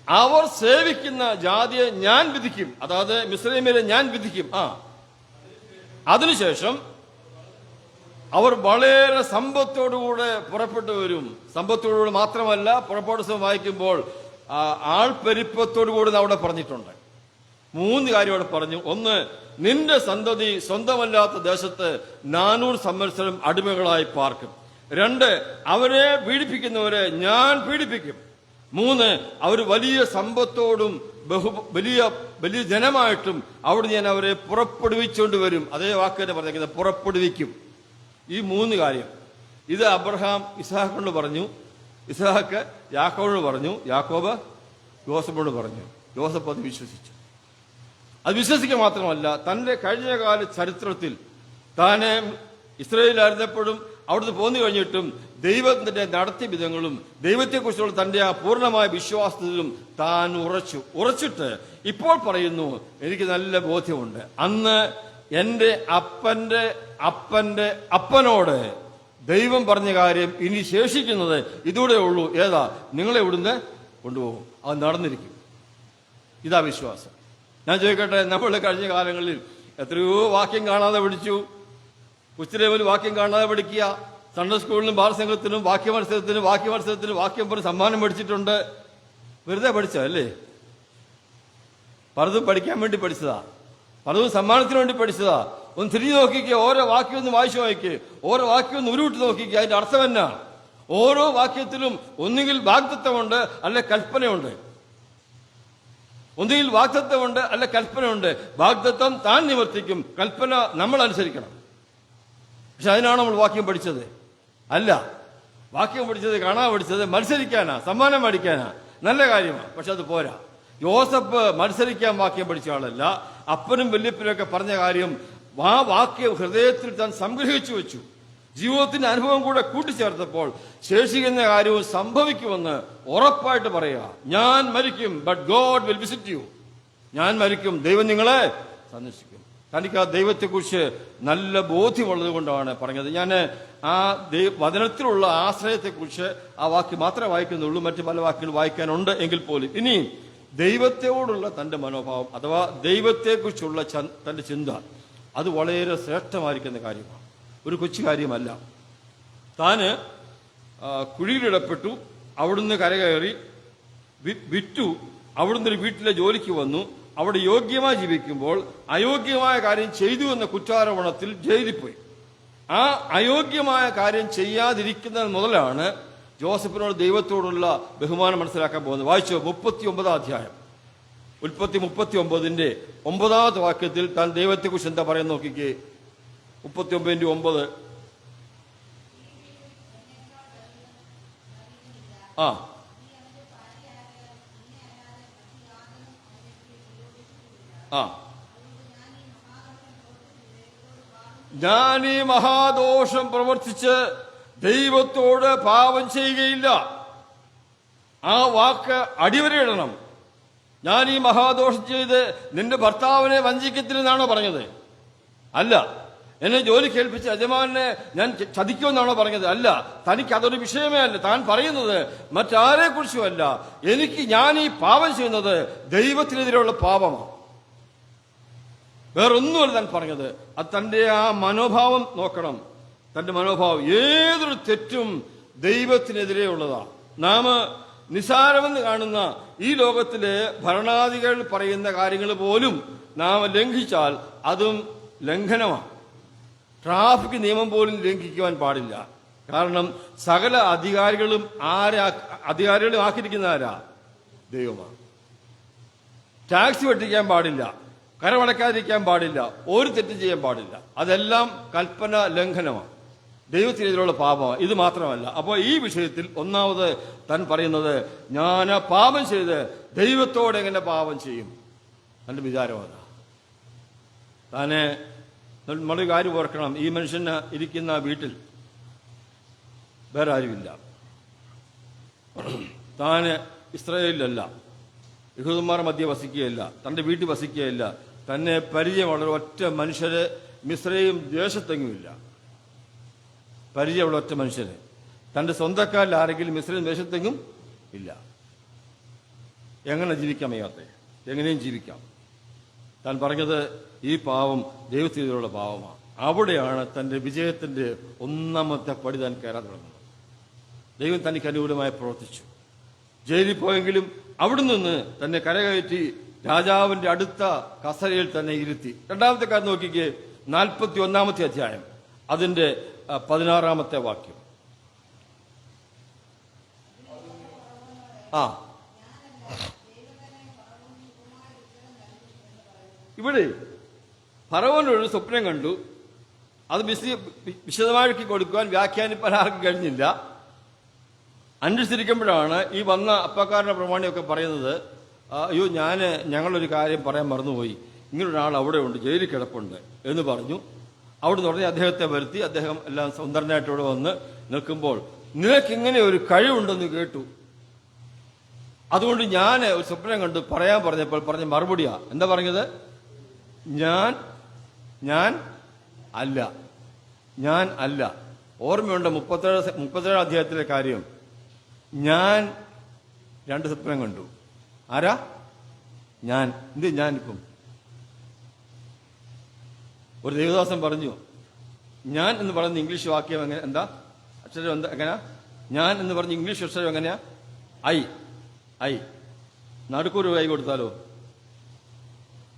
അവർ സേവിക്കുന്ന ജാതിയെ ഞാൻ വിധിക്കും. അതായത് മിസ്രയീമിനെ ഞാൻ വിധിക്കും. അതിനുശേഷം അവർ വളരെ സമ്പത്തോടുകൂടെ പുറപ്പെട്ടു വരും. സമ്പത്തോടുകൂടെ മാത്രമല്ല, പുറപ്പാട് പുസ്തകം വായിക്കുമ്പോൾ ആൾപ്പെരുപ്പത്തോടുകൂടി അവിടെ പറഞ്ഞിട്ടുണ്ട്. 3 കാര്യം അവിടെ പറഞ്ഞു. ഒന്ന്, നിന്റെ സന്തതി സ്വന്തമല്ലാത്ത ദേശത്ത് 400 സംവത്സരം അടിമകളായി പാർക്കും. 2, അവരെ പീഡിപ്പിക്കുന്നവരെ ഞാൻ പീഡിപ്പിക്കും. 3, അവർ വലിയ സമ്പത്തോടും വലിയ ജനമായിട്ടും അവിടെ ഞാൻ അവരെ പുറപ്പെടുവിച്ചുകൊണ്ട് വരും. അതേ വാക്ക് തന്നെ പറഞ്ഞിരിക്കുന്നത്, പുറപ്പെടുവിക്കും. ഈ 3 കാര്യം. ഇത് അബ്രഹാം ഇസ്ഹാക്കിനോട് പറഞ്ഞു, ഇസ്ഹാക്ക് യാക്കോബിനോട് പറഞ്ഞു, യാക്കോബ് യോസഫിനോട് പറഞ്ഞു. യോസഫ് അത് വിശ്വസിച്ചു. അത് വിശ്വസിക്കുക മാത്രമല്ല, തന്റെ കഴിഞ്ഞകാല ചരിത്രത്തിൽ താന് ഇസ്രായേലിലായിരുന്നപ്പോഴും അവിടുന്ന് പോന്നു കഴിഞ്ഞിട്ടും ദൈവത്തിന്റെ നടത്തിയ വിധങ്ങളും ദൈവത്തെക്കുറിച്ചുള്ള തന്റെ ആ പൂർണ്ണമായ വിശ്വാസത്തിലും താൻ ഉറച്ചിട്ട് ഇപ്പോൾ പറയുന്നു, എനിക്ക് നല്ല ബോധ്യമുണ്ട്, അന്ന് എന്റെ അപ്പന്റെ അപ്പനോട് ദൈവം പറഞ്ഞ കാര്യം ഇനി ശേഷിക്കുന്നത് ഇതൂടെ ഉള്ളൂ. ഏതാ? നിങ്ങളെ ഇവിടുന്ന് കൊണ്ടുപോകും. അത് നടന്നിരിക്കും. ഇതാ വിശ്വാസം. ഞാൻ ചോദിക്കട്ടെ, നമ്മൾ കഴിഞ്ഞ കാലങ്ങളിൽ എത്രയോ വാക്യം കാണാതെ പഠിച്ചു. ഉച്ചലേവൽ വാക്യം കാണാതെ പഠിക്കുക. സൺഡേ സ്കൂളിലും ബാലസംഘത്തിനും വാക്യ മത്സരത്തിനും വാക്യം പറഞ്ഞ് സമ്മാനം പഠിച്ചിട്ടുണ്ട്. വെറുതെ പഠിച്ചോ അല്ലേ? പലതും പഠിക്കാൻ വേണ്ടി പഠിച്ചതാ, പലതും സമ്മാനത്തിന് വേണ്ടി പഠിച്ചതാ. ഒന്ന് തിരിഞ്ഞു നോക്കിക്കുക, ഓരോ വാക്യം ഒന്ന് വായിച്ചു നോക്കി, ഓരോ വാക്യം ഒന്ന് ഉരുവിട്ട് നോക്കിക്കുക. അതിന്റെ അർത്ഥം എന്നാ? ഓരോ വാക്യത്തിലും ഒന്നുകിൽ വാഗ്ദത്തമുണ്ട്, അല്ലെ കൽപ്പനയുണ്ട്. ഒന്നുകിൽ വാഗ്ദത്തമുണ്ട്, അല്ലെ കൽപ്പനയുണ്ട്. വാഗ്ദത്തം താൻ നിവർത്തിക്കും, കൽപ്പന നമ്മൾ അനുസരിക്കണം. പക്ഷെ അതിനാണ് നമ്മൾ വാക്യം പഠിച്ചത്? അല്ല. വാക്യം പഠിച്ചത്, കാണാൻ പഠിച്ചത് മത്സരിക്കാനാ, സമ്മാനം മേടിക്കാനാ. നല്ല കാര്യമാണ്, പക്ഷെ അത് പോരാ. യോസഫ് മത്സരിക്കാൻ വാക്യം പഠിച്ച ആളല്ല. അപ്പനും വല്യപ്പനും ഒക്കെ പറഞ്ഞ കാര്യം ആ വാക്യം ഹൃദയത്തിൽ താൻ സംഗ്രഹിച്ചു വെച്ചു. ജീവിതത്തിന്റെ അനുഭവം കൂടെ കൂട്ടിച്ചേർത്തപ്പോൾ ശേഷിക്കുന്ന കാര്യവും സംഭവിക്കുമെന്ന് ഉറപ്പായിട്ട് പറയുക. ഞാൻ മരിക്കും, but God will visit U. ഞാൻ മരിക്കും, ദൈവം നിങ്ങളെ സന്ദർശിക്കും. തനിക്ക് ആ ദൈവത്തെക്കുറിച്ച് നല്ല ബോധ്യമുള്ളത് കൊണ്ടാണ് പറഞ്ഞത്. ഞാൻ ആ വചനത്തിലുള്ള ആശ്രയത്തെക്കുറിച്ച് ആ വാക്യം മാത്രമേ വായിക്കുന്നുള്ളൂ, മറ്റു പല വാക്കുകൾ വായിക്കാനുണ്ട് എങ്കിൽ പോലും. ഇനി ദൈവത്തോടുള്ള തന്റെ മനോഭാവം അഥവാ ദൈവത്തെക്കുറിച്ചുള്ള തന്റെ ചിന്ത, അത് വളരെ ശ്രേഷ്ഠമായിരിക്കുന്ന കാര്യമാണ്, ഒരു കൊച്ചു കാര്യമല്ല. താന് കുഴിയിലിടപ്പെട്ടു, അവിടുന്ന് കരകയറി വിറ്റു, അവിടുന്ന് ഒരു വീട്ടിലെ ജോലിക്ക് വന്നു. അവിടെ യോഗ്യമായി ജീവിക്കുമ്പോൾ അയോഗ്യമായ കാര്യം ചെയ്തു എന്ന കുറ്റാരോപണത്തിൽ ജയിലിൽ പോയി. ആ അയോഗ്യമായ കാര്യം ചെയ്യാതിരിക്കുന്നത് മുതലാണ് ജോസഫിനോട് ദൈവത്തോടുള്ള ബഹുമാനം മനസ്സിലാക്കാൻ പോകുന്നത്. വായിച്ചോ, 39 അധ്യായം, ഉൽപ്പത്തി 39 9 വാക്യത്തിൽ താൻ ദൈവത്തെക്കുറിച്ച് എന്താ പറയുന്നത് നോക്കിക്കേ. 39:9. ആ ആ ഞാൻ ഈ മഹാദോഷം പ്രവർത്തിച്ച് ദൈവത്തോട് പാപം ചെയ്യുകയില്ല. ആ വാക്ക് അടിവരയിടണം. ഞാൻ ഈ മഹാദോഷം ചെയ്ത് നിന്റെ ഭർത്താവിനെ വഞ്ചിക്കത്തില്ലെന്നാണോ പറഞ്ഞത്? അല്ല. എന്നെ ജോലി കേൾപ്പിച്ച യജമാനെ ഞാൻ ചതിക്കുമെന്നാണോ പറഞ്ഞത്? അല്ല. തനിക്ക് അതൊരു വിഷയമേ അല്ല. താൻ പറയുന്നത് മറ്റാരെ കുറിച്ചുമല്ല. ഞാൻ ഈ പാപം ചെയ്യുന്നത് ദൈവത്തിനെതിരെയുള്ള പാപമാണ്, വേറൊന്നുമല്ല താൻ പറഞ്ഞത്. അത് തന്റെ ആ മനോഭാവം നോക്കണം. തന്റെ മനോഭാവം ഏതൊരു തെറ്റും ദൈവത്തിനെതിരെ ഉള്ളതാണ്. നാം നിസാരമെന്ന് കാണുന്ന ഈ ലോകത്തിലെ ഭരണാധികൾ പറയുന്ന കാര്യങ്ങൾ പോലും നാം ലംഘിച്ചാൽ അതും ലംഘനമാണ്. ട്രാഫിക് നിയമം പോലും ലംഘിക്കുവാൻ പാടില്ല. കാരണം സകല അധികാരികളും ആക്കിയിരിക്കുന്ന ആരാ? ദൈവമാണ്. ടാക്സ് വെട്ടിക്കാൻ പാടില്ല, കരമടക്കാതിരിക്കാൻ പാടില്ല, ഒരു തെറ്റ് ചെയ്യാൻ പാടില്ല. അതെല്ലാം കൽപ്പന ലംഘനമാണ്, ദൈവത്തിനെതിരെയുള്ള പാപമാണ്. ഇത് മാത്രമല്ല. അപ്പോൾ ഈ വിഷയത്തിൽ ഒന്നാമത് താൻ പറയുന്നത്, ഞാൻ പാപം ചെയ്ത് ദൈവത്തോട് എങ്ങനെ പാപം ചെയ്യും? തന്റെ വിചാരമാണ്. താനെ നമ്മളൊരു കാര്യം ഓർക്കണം, ഈ മനുഷ്യന് ഇരിക്കുന്ന വീട്ടിൽ വേറെ ആരുമില്ല. താന് ഇസ്രായേലിലല്ല, യഹൂദന്മാർ മധ്യ വസിക്കുകയില്ല, തന്റെ വീട്ടിൽ വസിക്കുകയില്ല. തന്നെ പരിചയമുള്ള ഒറ്റ മനുഷ്യര് മിസ്രയീം ദേശത്തെങ്ങുമില്ല. പരിചയമുള്ള ഒറ്റ മനുഷ്യന്, തന്റെ സ്വന്തക്കാരിൽ ആരെങ്കിലും മിസ്രയീം ദേശത്തെങ്ങും ഇല്ല. എങ്ങനെ ജീവിക്കാം? വയ്യാത്ത എങ്ങനെയും ജീവിക്കാം. താൻ പറഞ്ഞത് ഈ പാവം ദൈവത്തിനെതിരെയുള്ള പാവമാണ്. അവിടെയാണ് തന്റെ വിജയത്തിന്റെ ഒന്നാമത്തെ പടി താൻ കയറാൻ തുടങ്ങുന്നത്. ദൈവം തനിക്ക് അനുകൂലമായി പ്രവർത്തിച്ചു. ജയിലിൽ പോയെങ്കിലും അവിടെ നിന്ന് തന്നെ കരകയറ്റി രാജാവിന്റെ അടുത്ത കസരയിൽ തന്നെ ഇരുത്തി. രണ്ടാമത്തെ കാര്യം നോക്കിക്കേ, 41 അധ്യായം അതിന്റെ 16 വാക്യം. ഇവിടെ ഫറവോനൊരു സ്വപ്നം കണ്ടു. അത് വിശദമാക്കി കൊടുക്കുവാൻ വ്യാഖ്യാനിപ്പാൻ ആർക്കും കഴിഞ്ഞില്ല. അന്വേഷിച്ചിരിക്കുമ്പോഴാണ് ഈ വന്ന അപ്പക്കാരന്റെ പ്രമാണിയൊക്കെ പറയുന്നത്, അയ്യോ ഞങ്ങളൊരു കാര്യം പറയാൻ മറന്നുപോയി, ഇങ്ങനൊരാൾ അവിടെ ഉണ്ട്, ജയിലിൽ കിടപ്പുണ്ട് എന്ന് പറഞ്ഞു. അവിടെ നിന്ന് ഉടനെ അദ്ദേഹത്തെ വരുത്തി. അദ്ദേഹം എല്ലാം സുന്ദരനായിട്ട് ഇവിടെ വന്ന് നിൽക്കുമ്പോൾ, നിനക്കിങ്ങനെ ഒരു കഴിവുണ്ടെന്ന് കേട്ടു, അതുകൊണ്ട് ഞാൻ ഒരു സ്വപ്നം കണ്ടു പറയാൻ പറഞ്ഞപ്പോൾ പറഞ്ഞ മറുപടിയാ. എന്താ പറഞ്ഞത്? ഞാൻ അല്ല. ഓർമ്മയുണ്ട് 37 അധ്യായത്തിലെ കാര്യം. ഞാൻ 2 സ്വപ്നം കണ്ടു. ആരാ? ഞാനിപ്പം ഒരു ദേവദാസൻ പറഞ്ഞു, ഞാൻ എന്ന് പറയുന്ന ഇംഗ്ലീഷ് വാക്യം എങ്ങനെ, എന്താ അക്ഷരം, എന്താ എങ്ങനെയാ? ഞാൻ എന്ന് പറഞ്ഞ ഇംഗ്ലീഷ് അക്ഷരം എങ്ങനെയാ? ഐ. നടുക്കൊരു കൈ കൊടുത്താലോ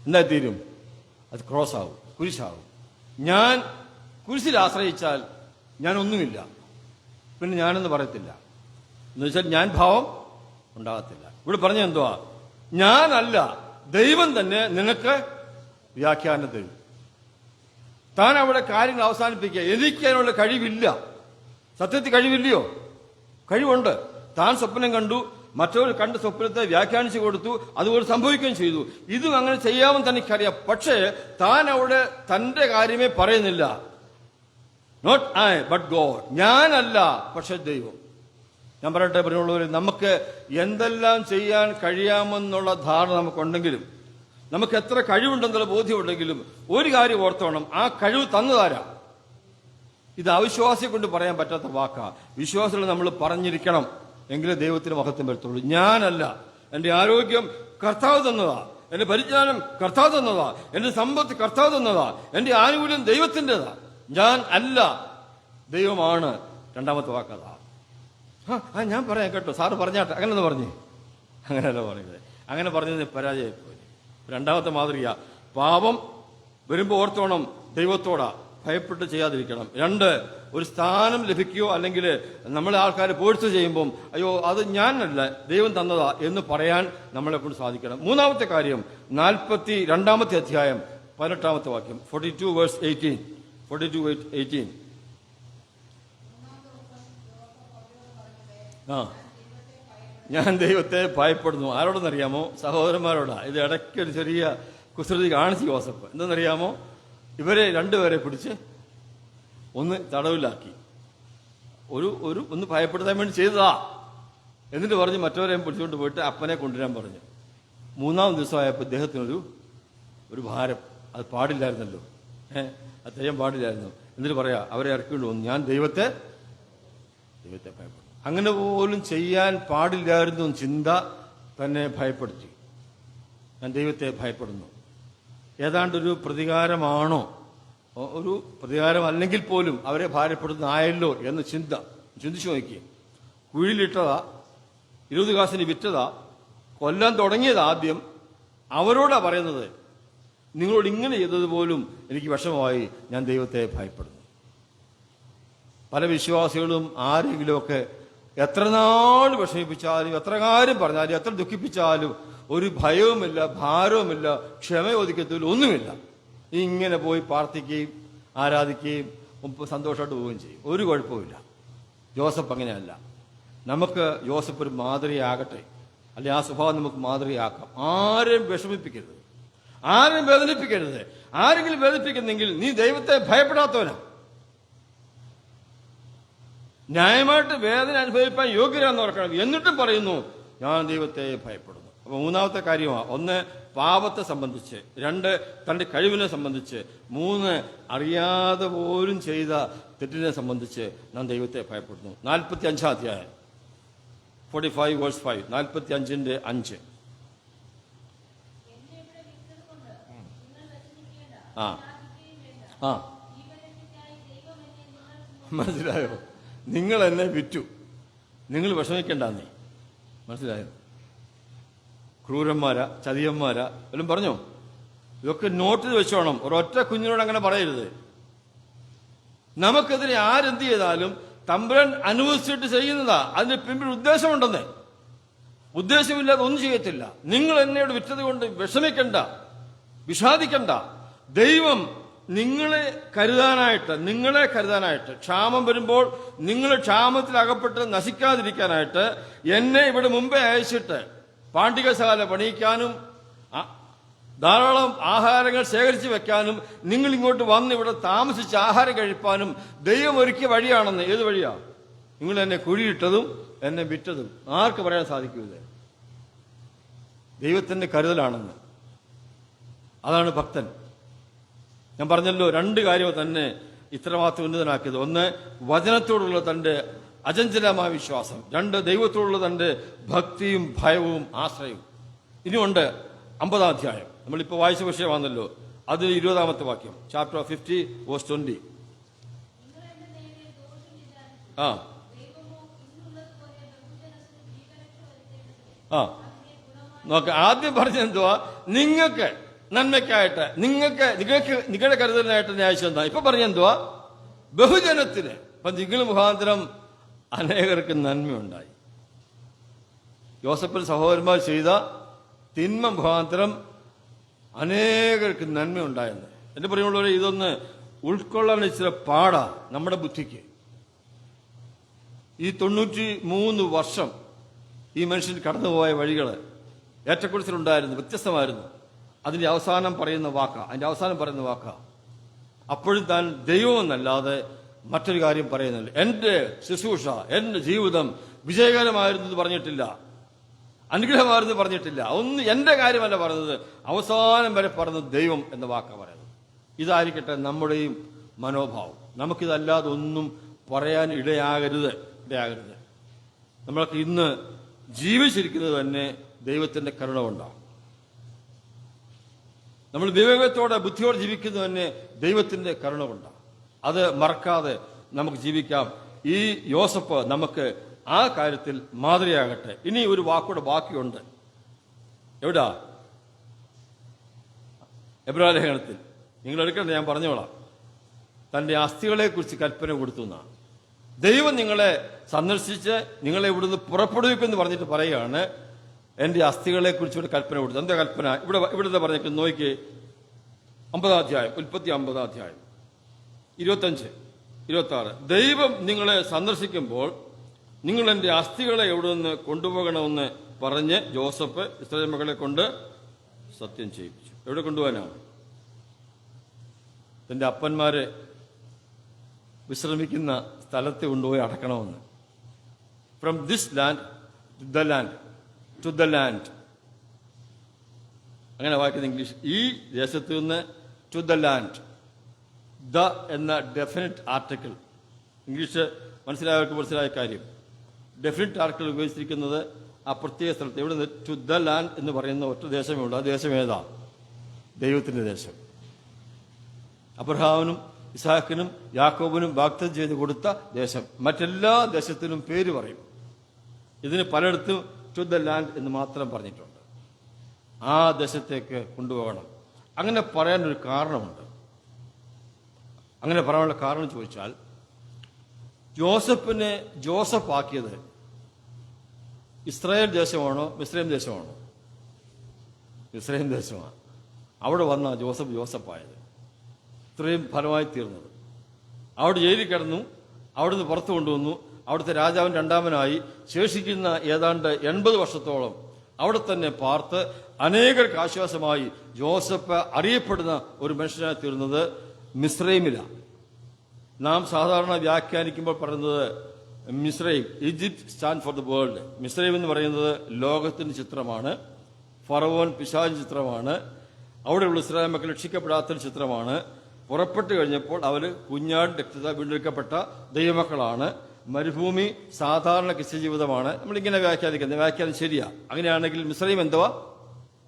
എന്താ തീരും? അത് ക്രോസ് ആവും, കുരിശാവും. ഞാൻ കുരിശിൽ ആശ്രയിച്ചാൽ ഞാൻ ഒന്നുമില്ല, പിന്നെ ഞാനെന്ന് പറയത്തില്ല. എന്ന് വെച്ചാൽ ഞാൻ ഭാവം ഉണ്ടാകത്തില്ല. ഇവിടെ പറഞ്ഞ എന്തുവാ? ഞാനല്ല, ദൈവം തന്നെ നിനക്ക് വ്യാഖ്യാനം തരും. താൻ അവിടെ കാര്യങ്ങൾ അവസാനിപ്പിക്കുക. എനിക്ക് അതിനുള്ള കഴിവില്ല. സത്യത്തിൽ കഴിവില്ലയോ? കഴിവുണ്ട്. താൻ സ്വപ്നം കണ്ടു, മറ്റവർ കണ്ട സ്വപ്നത്തെ വ്യാഖ്യാനിച്ചു കൊടുത്തു, അതുപോലെ സംഭവിക്കുകയും ചെയ്തു. ഇതും അങ്ങനെ ചെയ്യാമെന്ന് തനിക്കറിയാം. പക്ഷേ താൻ അവിടെ തന്റെ കാര്യമേ പറയുന്നില്ല. Not I but God. ഞാനല്ല, പക്ഷെ ദൈവം. ഞാൻ പറയട്ടെ പ്രിയമുള്ളവരെ, നമുക്ക് എന്തെല്ലാം ചെയ്യാൻ കഴിയാമെന്നുള്ള ധാരണ നമുക്കുണ്ടെങ്കിലും, നമുക്ക് എത്ര കഴിവുണ്ടെന്നുള്ള ബോധ്യമുണ്ടെങ്കിലും, ഒരു കാര്യം ഓർത്തോണം, ആ കഴിവ് തന്നതാരാ? ഇത് അവിശ്വാസിയെ കൊണ്ട് പറയാൻ പറ്റാത്ത വാക്കാ. വിശ്വാസികൾ നമ്മൾ പറഞ്ഞിരിക്കണം, എങ്കിലേ ദൈവത്തിന് മഹത്വം വരത്തുള്ളൂ. ഞാനല്ല, എന്റെ ആരോഗ്യം കർത്താവ് തന്നതാ, എന്റെ പരിജ്ഞാനം കർത്താവ് തന്നതാ, എന്റെ സമ്പത്ത് കർത്താവ് തന്നതാ, എന്റെ ആനുകൂല്യം ദൈവത്തിൻ്റെതാ. ഞാൻ അല്ല, ദൈവമാണ്. രണ്ടാമത്തെ വാക്കതാ. ഞാൻ പറയാം കേട്ടോ, സാറ് പറഞ്ഞാട്ടെ. അങ്ങനെയൊന്ന് പറഞ്ഞേ. അങ്ങനെയല്ല പറയുന്നത്. അങ്ങനെ പറഞ്ഞതിന് പരാജയപ്പോയി. രണ്ടാമത്തെ മാതൃക, പാപം വരുമ്പോൾ ഓർത്തോണം, ദൈവത്തോടാ ഭയപ്പെട്ട് ചെയ്യാതിരിക്കണം. 2, ഒരു സ്ഥാനം ലഭിക്കുകയോ അല്ലെങ്കിൽ നമ്മളെ ആൾക്കാർ പോഴ്ച ചെയ്യുമ്പം അയ്യോ അത് ഞാനല്ല, ദൈവം തന്നതാ എന്ന് പറയാൻ നമ്മളെ കൊണ്ട് സാധിക്കണം. മൂന്നാമത്തെ കാര്യം, 42-ാമത്തെ അധ്യായം 18-ാമത്തെ വാക്യം, 42:18. 42:18. ഞാൻ ദൈവത്തെ ഭയപ്പെടുന്നു. ആരോടെന്നറിയാമോ? സഹോദരന്മാരോടാ. ഇത് ഇടയ്ക്കൊരു ചെറിയ കുസൃതി കാണിച്ചു യോസഫ്. എന്തെന്നറിയാമോ? ഇവരെ 2 പേരെ പിടിച്ച് ഒന്ന് തടവിലാക്കി. ഒന്ന് ഭയപ്പെടുത്താൻ വേണ്ടി ചെയ്തതാ. എന്നിട്ട് പറഞ്ഞ് മറ്റവരെയും പിടിച്ചുകൊണ്ട് പോയിട്ട് അപ്പനെ കൊണ്ടുവരാൻ പറഞ്ഞു. 3-ാം ദിവസമായപ്പോൾ ഇദ്ദേഹത്തിനൊരു ഭാരം. അത് പാടില്ലായിരുന്നല്ലോ, അത് ചെയ്യാൻ പാടില്ലായിരുന്നു. എന്നിട്ട് പറയാ, അവരെ ഇറക്കിക്കൊണ്ട് വന്നു, ഞാൻ ദൈവത്തെ ഭയപ്പെടുന്നു. അങ്ങനെ പോലും ചെയ്യാൻ പാടില്ലായിരുന്നു ചിന്ത തന്നെ ഭയപ്പെടുത്തി. ഞാൻ ദൈവത്തെ ഭയപ്പെടുന്നു. ഏതാണ്ടൊരു പ്രതികാരമാണോ? ഒരു പ്രതികാരം അല്ലെങ്കിൽ പോലും അവരെ ഭാരപ്പെടുന്നതായല്ലോ എന്ന് ചിന്തിച്ചു നോക്കി. കുഴിയിലിട്ടതാ, 20 കാശിന് വിറ്റതാ, കൊല്ലാൻ തുടങ്ങിയത് ആദ്യം. അവരോടാ പറയുന്നത്, നിങ്ങളോട് ഇങ്ങനെ ചെയ്തതുപോലും എനിക്ക് വിഷമമായി, ഞാൻ ദൈവത്തെ ഭയപ്പെടുന്നു. പല വിശ്വാസികളും ആരെങ്കിലുമൊക്കെ എത്ര നാൾ വിഷമിപ്പിച്ചാലും, എത്ര കാര്യം പറഞ്ഞാലും, എത്ര ദുഃഖിപ്പിച്ചാലും ഒരു ഭയവുമില്ല, ഭാരവുമില്ല, ക്ഷമയോദിക്കത്തില്ല, ഒന്നുമില്ല. ഇങ്ങനെ പോയി പ്രാർത്ഥിക്കുകയും ആരാധിക്കുകയും സന്തോഷമായിട്ട് പോവുകയും ചെയ്യും. ഒരു കുഴപ്പമില്ല. ജോസഫ് അങ്ങനെയല്ല. നമുക്ക് ജോസഫ് ഒരു മാതൃകയാകട്ടെ, അല്ലെങ്കിൽ ആ സ്വഭാവം നമുക്ക് മാതൃകയാക്കാം. ആരെയും വിഷമിപ്പിക്കരുത്, ആരെയും വേദനിപ്പിക്കരുത്. ആരെങ്കിലും വേദനിപ്പിക്കുന്നെങ്കിൽ നീ ദൈവത്തെ ഭയപ്പെടാത്തവനാ. ന്യായമായിട്ട് വേദന അനുഭവിക്കാൻ യോഗ്യരാന്ന് ഓർക്കണം. എന്നിട്ടും പറയുന്നു ഞാൻ ദൈവത്തെ ഭയപ്പെടുന്നു. അപ്പൊ 3-ാമത്തെ കാര്യമാണ്. 1, പാപത്തെ സംബന്ധിച്ച്. 2, തന്റെ കഴിവിനെ സംബന്ധിച്ച്. 3, അറിയാതെ പോലും ചെയ്ത തെറ്റിനെ സംബന്ധിച്ച് ഞാൻ ദൈവത്തെ ഭയപ്പെടുന്നു. 45-ാം അധ്യായം 45:5. 45:5. മനസ്സിലായോ? നിങ്ങൾ എന്നെ വിറ്റു, നിങ്ങൾ വിഷമിക്കണ്ടെന്നേ. മനസ്സിലായോ? ക്രൂരന്മാരാ, ചതിയന്മാരാ എല്ലാം പറഞ്ഞോ? ഇതൊക്കെ നോട്ടിൽ വെച്ചോണം. ഒരൊറ്റ കുഞ്ഞിനോട് അങ്ങനെ പറയരുത്. നമുക്കെതിരെ ആരെന്ത് ചെയ്താലും തമ്പുരാൻ അനുവദിച്ചിട്ട് ചെയ്യുന്നതാ. അതിന് പിമ്പിൽ ഉദ്ദേശമുണ്ടെന്നേ. ഉദ്ദേശമില്ലാതെ ഒന്നും ചെയ്യത്തില്ല. നിങ്ങൾ എന്നോട് വിറ്റത് കൊണ്ട് വിഷമിക്കണ്ട, വിഷാദിക്കണ്ട. ദൈവം നിങ്ങളെ കരുതാനായിട്ട് ക്ഷാമം വരുമ്പോൾ നിങ്ങൾ ക്ഷാമത്തിൽ അകപ്പെട്ട് നശിക്കാതിരിക്കാനായിട്ട് എന്നെ ഇവിടെ മുമ്പേ അയച്ചിട്ട് പാണ്ഡികശാല പണിയിക്കാനും ധാരാളം ആഹാരങ്ങൾ ശേഖരിച്ചു വെക്കാനും നിങ്ങൾ ഇങ്ങോട്ട് വന്ന് ഇവിടെ താമസിച്ച് ആഹാരം കഴിപ്പാനും ദൈവം ഒരുക്കിയ വഴിയാണെന്ന്. ഏത് വഴിയാ? നിങ്ങൾ എന്നെ കുഴിയിട്ടതും എന്നെ വിറ്റതും. ആർക്ക് പറയാൻ സാധിക്കൂത്? ദൈവത്തിന്റെ കരുതലാണെന്ന്. അതാണ് ഭക്തൻ. ഞാൻ പറഞ്ഞല്ലോ, 2 കാര്യം തന്നെ ഇത്രമാത്രം ഉന്നതനാക്കിയത്. 1, വചനത്തോടുള്ള തന്റെ അചഞ്ചലമായ വിശ്വാസം. 2, ദൈവത്തോടുള്ള തന്റെ ഭക്തിയും ഭയവും ആശ്രയവും. ഇനിയുണ്ട് 50-ാം അധ്യായം. നമ്മളിപ്പോൾ വായിച്ച വിഷയമാണല്ലോ. അതിൽ 20-ാമത്തെ വാക്യം, ചാപ്റ്റർ 50 വേഴ്സ് 20. ആ ആ നോക്ക, ആദ്യം പറഞ്ഞെന്തുവാ? നിങ്ങൾക്ക് നന്മയ്ക്കായിട്ട്, നിങ്ങളുടെ കരുതലിനായിട്ട് ന്യായം എന്താ? ഇപ്പൊ പറഞ്ഞെന്തുവാ? ബഹുജനത്തിന്. അപ്പൊ നിങ്ങൾ മുഖാന്തരം അനേകർക്ക് നന്മയുണ്ടായി. യോസഫിന്റെ സഹോദരന്മാർ ചെയ്ത തിന്മ മുഖാന്തരം അനേകർക്ക് നന്മയുണ്ടായെന്ന്. എന്റെ പ്രിയമുള്ളവരെ, ഇതൊന്ന് ഉൾക്കൊള്ളാൻ ഇച്ചിരി പാടാ നമ്മുടെ ബുദ്ധിക്ക്. ഈ 93 വർഷം ഈ മനുഷ്യൻ കടന്നുപോയ വഴികൾ ഏറ്റക്കുറിച്ചിലുണ്ടായിരുന്നു, വ്യത്യസ്തമായിരുന്നു. അതിന്റെ അവസാനം പറയുന്ന വാക്ക, അപ്പോഴും താൻ ദൈവമെന്നല്ലാതെ മറ്റൊരു കാര്യം പറയുന്നില്ല. എന്റെ ശുശ്രൂഷ, എന്റെ ജീവിതം വിജയകരമായിരുന്നു പറഞ്ഞിട്ടില്ല, അനുഗ്രഹമായിരുന്നു പറഞ്ഞിട്ടില്ല, ഒന്നും എന്റെ കാര്യമല്ല പറഞ്ഞത്. അവസാനം വരെ പറഞ്ഞത് ദൈവം എന്ന വാക്ക പറയുന്നത്. ഇതായിരിക്കട്ടെ നമ്മുടെയും മനോഭാവം. നമുക്കിതല്ലാതെ ഒന്നും പറയാൻ ഇടയാകരുത്. നമ്മൾക്ക് ഇന്ന് ജീവിച്ചിരിക്കുന്നത് തന്നെ ദൈവത്തിന്റെ കരുണ കൊണ്ടാണ്. നമ്മൾ വിവേകത്തോടെ, ബുദ്ധിയോടെ ജീവിക്കുന്നത് തന്നെ ദൈവത്തിന്റെ കരുണ കൊണ്ടാണ്. അത് മറക്കാതെ നമുക്ക് ജീവിക്കാം. ഈ യോസഫ് നമുക്ക് ആ കാര്യത്തിൽ മാതൃകയാകട്ടെ. ഇനി ഒരു വാക്കൂടെ ബാക്കിയുണ്ട്. എവിടാ? എബ്രായ ലേഖനത്തിൽ. നിങ്ങൾ എടുക്കണ്ട, ഞാൻ പറഞ്ഞോളാം. തന്റെ അസ്ഥികളെ കുറിച്ച് കൽപ്പന കൊടുത്തു എന്നാണ്. ദൈവം നിങ്ങളെ സന്ദർശിച്ച് നിങ്ങളെ ഇവിടുന്ന് പുറപ്പെടുവിക്കുമെന്ന് പറഞ്ഞിട്ട് പറയുകയാണ്, എന്റെ അസ്ഥികളെ കുറിച്ച് ഇവിടെ കൽപ്പന കൊടുത്തു. എന്താ കൽപ്പന? ഇവിടെ പറഞ്ഞിട്ട് നോക്കി, 50-ാം അധ്യായം, ഉൽപ്പത്തി 50-ാം അധ്യായം 25-26. ദൈവം നിങ്ങളെ സന്ദർശിക്കുമ്പോൾ നിങ്ങൾ എന്റെ അസ്ഥികളെ എവിടെ നിന്ന് കൊണ്ടുപോകണമെന്ന് പറഞ്ഞ് ജോസഫ് ഇസ്രായേൽ മക്കളെ കൊണ്ട് സത്യം ചെയ്യിപ്പിച്ചു. എവിടെ കൊണ്ടുപോകാനാണ്? തന്റെ അപ്പന്മാരെ വിശ്രമിക്കുന്ന സ്ഥലത്ത് കൊണ്ടുപോയി അടക്കണമെന്ന്. From this land to the land, അങ്ങനെ വായിക്കുന്ന ഇംഗ്ലീഷ്. ഈ ദേശത്ത് നിന്ന് ടു ദ ലാൻഡ്. ദ എന്ന ഡെഫിനിറ്റ് ആർട്ടിക്കിൾ, ഇംഗ്ലീഷ് മനസ്സിലായവർക്ക് മനസ്സിലായ കാര്യം. ഡെഫിനിറ്റ് ആർട്ടിക്കിൾ ഉപയോഗിച്ചിരിക്കുന്നത് ആ പ്രത്യേക സ്ഥലത്ത്. ഇവിടെ നിന്ന് ടു ദ ലാൻഡ് എന്ന് പറയുന്ന ഒറ്റ ദേശമേ ഉള്ളൂ. ആ ദേശം ഏതാ? ദൈവത്തിന്റെ ദേശം. അബ്രഹാമിനും ഇസാക്കിനും യാക്കോബിനും വാഗ്ദത്തം ചെയ്ത് കൊടുത്ത ദേശം. മറ്റെല്ലാ ദേശത്തിനും പേര് പറയും. ഇതിന് പലയിടത്തും ടു ദ ലാൻഡ് എന്ന് മാത്രം പറഞ്ഞിട്ടുണ്ട്. ആ ദേശത്തേക്ക് കൊണ്ടുപോകണം. അങ്ങനെ പറയാനൊരു കാരണമുണ്ട്. അങ്ങനെ പറയാനുള്ള കാരണം ചോദിച്ചാൽ, ജോസഫിനെ ജോസഫ് ആക്കിയത് ഇസ്രായേൽ ദേശമാണോ മിസ്രൈം ദേശമാണോ? മിസ്രൈം ദേശമാണ്. അവിടെ വന്ന ജോസഫായത്. ഇത്രയും ഫലമായി തീർന്നത്. അവിടെ ജയിലിൽ കിടന്നു, അവിടുന്ന് പുറത്തു കൊണ്ടുവന്നു. അവിടുത്തെ രാജാവിൻ രണ്ടാമനായി ശേഷിക്കുന്ന ഏതാണ്ട് 80 വർഷത്തോളം അവിടെ തന്നെ പാർത്ത് അനേകർക്ക് ആശ്വാസമായി ജോസഫ് അറിയപ്പെടുന്ന ഒരു മനുഷ്യനായി തീർന്നത് മിസ്രൈമിലാണ്. നാം സാധാരണ വ്യാഖ്യാനിക്കുമ്പോൾ പറയുന്നത് Mizraim, Egypt stand for the world. Mizraim എന്ന് പറയുന്നത് ലോകത്തിന്റെ ചിത്രമാണ്. ഫറവോൻ പിശാച് ചിത്രമാണ്. അവിടെയുള്ള ഇസ്രായേൽ മക്കൾ രക്ഷിക്കപ്പെടാത്തൊരു ചിത്രമാണ്. പുറപ്പെട്ടു കഴിഞ്ഞപ്പോൾ അവർ കുഞ്ഞാട് രക്തത്താൽ വീണ്ടെടുക്കപ്പെട്ട ദൈവമക്കളാണ്. മരുഭൂമി സാധാരണ ജീവിതമാണ്. നമ്മളിങ്ങനെ വ്യാഖ്യാനിക്കുന്നത്. വ്യാഖ്യാനം ശരിയാ. അങ്ങനെയാണെങ്കിൽ മിസ്രൈം എന്തുവാ?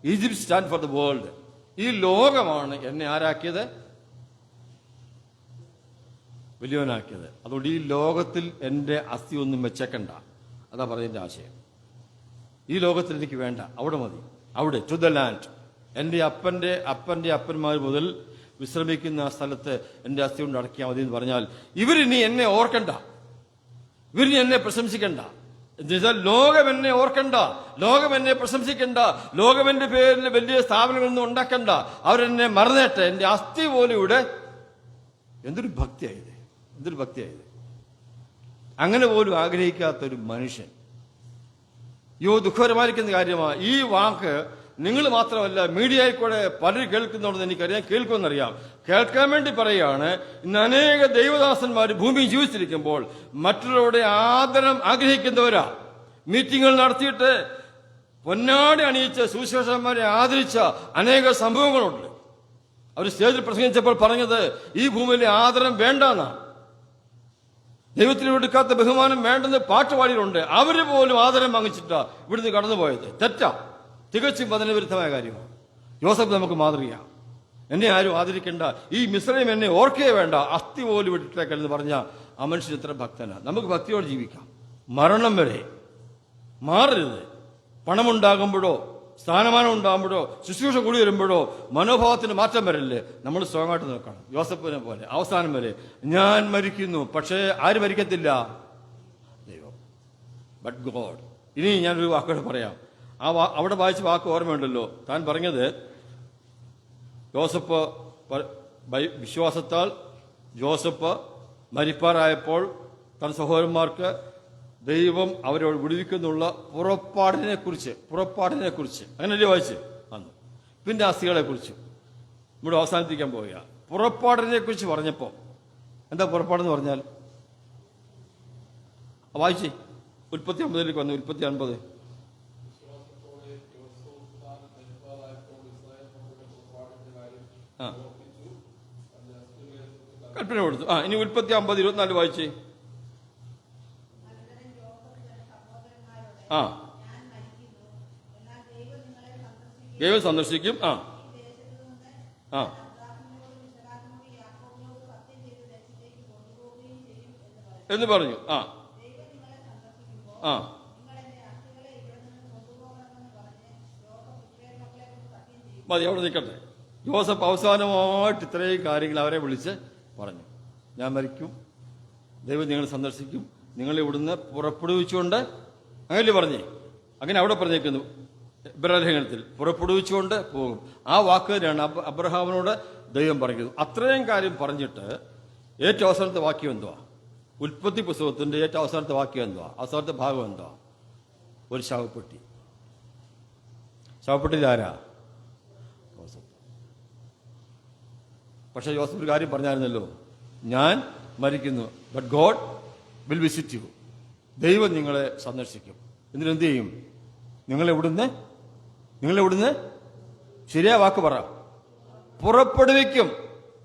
Egypt stand for the world. ഈ ലോകമാണ് എന്നെ ആരാക്കിയത്? വലിയവനാക്കിയത്. അതുകൊണ്ട് ഈ ലോകത്തിൽ എന്റെ അസ്ഥി ഒന്നും വെച്ചേക്കണ്ട. അതാ പറയുന്ന ആശയം. ഈ ലോകത്തിൽ എനിക്ക് വേണ്ട, അവിടെ മതി. അവിടെ ടു ദ ലാൻഡ്. എന്റെ അപ്പന്റെ അപ്പന്മാർ മുതൽ വിശ്രമിക്കുന്ന ആ സ്ഥലത്ത് എന്റെ അസ്ഥി കൊണ്ട് അടക്കിയാൽ മതി എന്ന് പറഞ്ഞാൽ, ഇവരിനി എന്നെ ഓർക്കണ്ട, ഇവരിനി എന്നെ പ്രശംസിക്കണ്ട. എന്നുവെച്ചാൽ ലോകം എന്നെ ഓർക്കണ്ട, ലോകം എന്നെ പ്രശംസിക്കണ്ട, ലോകം എന്റെ പേരിൽ വലിയ സ്ഥാപനങ്ങളൊന്നും ഉണ്ടാക്കണ്ട, അവരെന്നെ മറന്നേട്ടെ. എന്റെ അസ്ഥി പോലും ഇവിടെ. എന്തൊരു ഭക്തിയായത്, എന്തൊരു ഭക്തിയായത്. അങ്ങനെ പോലും ആഗ്രഹിക്കാത്തൊരു മനുഷ്യൻ. ദുഃഖകരമായിരിക്കുന്ന കാര്യമാണ്. ഈ വാക്ക് നിങ്ങൾ മാത്രമല്ല, മീഡിയയിൽ കൂടെ പലരും കേൾക്കുന്നുണ്ടെന്ന് എനിക്കറിയാം, കേൾക്കുമെന്നറിയാം. കേൾക്കാൻ വേണ്ടി പറയുകയാണ്. ഇന്ന് അനേക ദൈവദാസന്മാർ ഭൂമിയിൽ ജീവിച്ചിരിക്കുമ്പോൾ മറ്റുള്ളവരുടെ ആദരം ആഗ്രഹിക്കുന്നവരാ. മീറ്റിങ്ങുകൾ നടത്തിയിട്ട് പൊന്നാടി അണിയിച്ച് സുവിശേഷന്മാരെ ആദരിച്ച അനേക സംഭവങ്ങളുണ്ട്. അവർ സ്റ്റേജിൽ പ്രസംഗിച്ചപ്പോൾ പറഞ്ഞത് ഈ ഭൂമിയിലെ ആദരം വേണ്ടെന്നാണ്. ദൈവത്തിന് കൊടുക്കാത്ത ബഹുമാനം വേണ്ടെന്ന് പാട്ടുപാടിയിലുണ്ട്. അവര് പോലും ആദരം വാങ്ങിച്ചിട്ടാ ഇവിടുന്ന് കടന്നുപോയത്. തെറ്റാ, തികച്ചും വചനവിരുദ്ധമായ കാര്യമാണ്. യോസഫ് നമുക്ക് മാതൃകയാണ്. എന്നെ ആരും ആദരിക്കേണ്ട, ഈ മിസ്രൈം എന്നെ ഓർക്കേ വേണ്ട, അസ്ഥി പോലും വിട്ടിട്ടേക്കെന്ന് പറഞ്ഞ ആ മനുഷ്യൻ എത്ര ഭക്തനാണ്. നമുക്ക് ഭക്തിയോടെ ജീവിക്കാം, മരണം വരെ മാറരുത്. പണമുണ്ടാകുമ്പോഴോ സ്ഥാനമാനം ഉണ്ടാകുമ്പോഴോ ശുശ്രൂഷ കൂടി വരുമ്പോഴോ മനോഭാവത്തിന് മാറ്റം വരല്ലേ. നമ്മൾ സ്ട്രോങ്ങായിട്ട് നോക്കണം. യോസഫിനെ പോലെ അവസാനം വരെ ഞാൻ മരിക്കുന്നു, പക്ഷേ ആര് മരിക്കത്തില്ല? ദൈവം. But God. ഇനി ഞാനൊരു വാക്കുകൂടെ പറയാം. അവിടെ വായിച്ച വാക്ക് ഓർമ്മയുണ്ടല്ലോ. താൻ പറഞ്ഞത് യോസഫ് വിശ്വാസത്താൽ ജോസഫ് മരിപ്പാറായപ്പോൾ തൻ സഹോദരന്മാർക്ക് ദൈവം അവരോട് വിടുവിക്കുന്നുള്ള പുറപ്പാടിനെ കുറിച്ച് അങ്ങനെയല്ലേ വായിച്ച് അന്ന്. പിന്നെ അസ്ഥികളെ കുറിച്ച് ഇവിടെ അവസാനിപ്പിക്കാൻ പോവുക. പുറപ്പാടിനെ കുറിച്ച് പറഞ്ഞപ്പോ എന്താ പുറപ്പാടെന്ന് പറഞ്ഞാൽ? വായിച്ചേ. 39 വന്നു. 49. കൽപ്പന കൊടുത്തു. ഇനി 50 24 വായിച്ചേ. ദൈവം സന്ദർശിക്കും. എന്ന് പറഞ്ഞു. മതി, അവിടെ നിൽക്കട്ടെ. ജോസഫ് അവസാനമായിട്ട് ഇത്രയും കാര്യങ്ങൾ അവരെ വിളിച്ച് പറഞ്ഞു. ഞാൻ മരിക്കും, ദൈവം നിങ്ങളെ സന്ദർശിക്കും, നിങ്ങൾ ഇവിടുന്ന് പുറപ്പെടുവിച്ചുകൊണ്ട്, അങ്ങനെ പറഞ്ഞേ. അങ്ങനെ അവിടെ പറഞ്ഞേക്കുന്നു ഇബ്രാഹിംത്തിൽ, പുറപ്പെടുവിച്ചുകൊണ്ട് പോകും. ആ വാക്ക് തന്നെയാണ് അബ്രഹാമിനോട് ദൈവം പറയുന്നത്. അത്രയും കാര്യം പറഞ്ഞിട്ട് ഏറ്റവും അവസാനത്തെ വാക്യം എന്തുവാ? ഉൽപ്പത്തി പുസ്തകത്തിന്റെ ഏറ്റവും അവസാനത്തെ വാക്യം എന്തുവാ? അവസാനത്തെ ഭാഗം എന്തുവാ? ഒരു ശവപ്പെട്ടി. ശവപ്പെട്ടിയിൽ ആരാ? ജോസഫ്. പക്ഷെ ജോസഫ് ഒരു കാര്യം പറഞ്ഞായിരുന്നല്ലോ, ഞാൻ മരിക്കുന്നു, but God will visit U. ദൈവം നിങ്ങളെ സന്ദർശിക്കും. എന്നിട്ടെന്ത് ചെയ്യും? നിങ്ങളെവിടുന്ന് ശരിയായ വാക്ക് പറ, പുറപ്പെടുവിക്കും.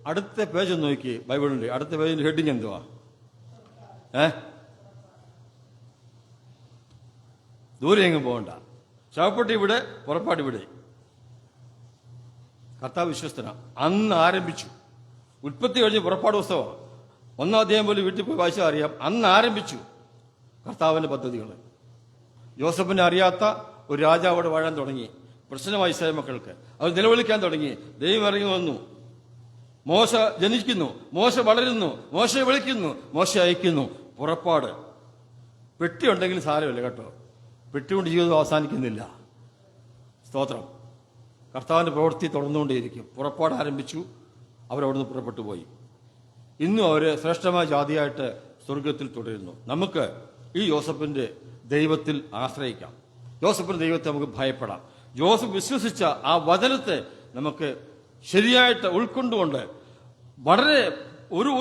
അടുത്ത പേജ് നോക്കി ബൈബിളിന്റെ അടുത്ത പേജിന്റെ ഹെഡിങ് എന്തുവാ? ദൂരെ എങ്ങും പോകണ്ട. ശവപ്പെട്ടി ഇവിടെ, പുറപ്പാട് ഇവിടെ. കർത്താവ് വിശ്വസ്തന. അന്ന് ആരംഭിച്ചു. ഉൽപ്പത്തി കഴിഞ്ഞ് പുറപ്പാട് പുസ്തകം 1-ാം അധ്യായം പോലും വീട്ടിൽ പോയി വായിച്ചാൽ അറിയാം. അന്ന് ആരംഭിച്ചു കർത്താവിന്റെ പദ്ധതികൾ. യോസഫിനെ അറിയാത്ത ഒരു രാജാവ് അവിടെ വാഴാൻ തുടങ്ങി. പ്രശ്നമായി ഇസ്രായേൽ മക്കൾക്ക്. അവർ നിലവിളിക്കാൻ തുടങ്ങി. ദൈവം ഇറങ്ങി വന്നു. മോശ ജനിക്കുന്നു, മോശ വളരുന്നു, മോശയെ വിളിക്കുന്നു, മോശ അയക്കുന്നു. പുറപ്പാട്. പെട്ടി ഉണ്ടെങ്കിലും സാരമില്ല കേട്ടോ, പെട്ടി കൊണ്ട് ജീവിതം അവസാനിക്കുന്നില്ല. സ്തോത്രം. കർത്താവിന്റെ പ്രവൃത്തി തുടർന്നുകൊണ്ടേയിരിക്കും. പുറപ്പാട് ആരംഭിച്ചു, അവരവിടുന്ന് പുറപ്പെട്ടു പോയി. ഇന്നും അവര് ശ്രേഷ്ഠമായ ജാതിയായിട്ട് സ്വർഗത്തിൽ തുടരുന്നു. നമുക്ക് ഈ യോസഫിന്റെ ദൈവത്തിൽ ആശ്രയിക്കാം. യോസഫിന്റെ ദൈവത്തെ നമുക്ക് ഭയപ്പെടാം. ജോസഫ് വിശ്വസിച്ച ആ വചനത്തെ നമുക്ക് ശരിയായിട്ട് ഉൾക്കൊണ്ടുകൊണ്ട് വളരെ ഒരു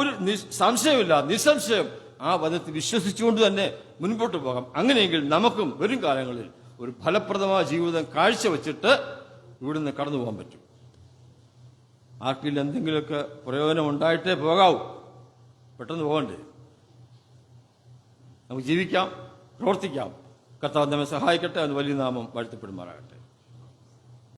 സംശയമില്ല, നിസ്സംശയം ആ വചനത്തിൽ വിശ്വസിച്ചുകൊണ്ട് തന്നെ മുൻപോട്ട് പോകാം. അങ്ങനെയെങ്കിൽ നമുക്കും വരും കാലങ്ങളിൽ ഒരു ഫലപ്രദമായ ജീവിതം കാഴ്ചവെച്ചിട്ട് ഇവിടുന്ന് കടന്നു പോകാൻ പറ്റും. ആർക്കിൽ എന്തെങ്കിലുമൊക്കെ പ്രയോജനം ഉണ്ടായിട്ടേ പോകാവൂ. പെട്ടെന്ന് പോകണ്ടേ? നമുക്ക് ജീവിക്കാം, പ്രവർത്തിക്കാം. കർത്താവ് നമ്മെ സഹായിക്കട്ടെ. എന്ന് വലിയ നാമം വാഴ്ത്തപ്പെടുമാറാകട്ടെ.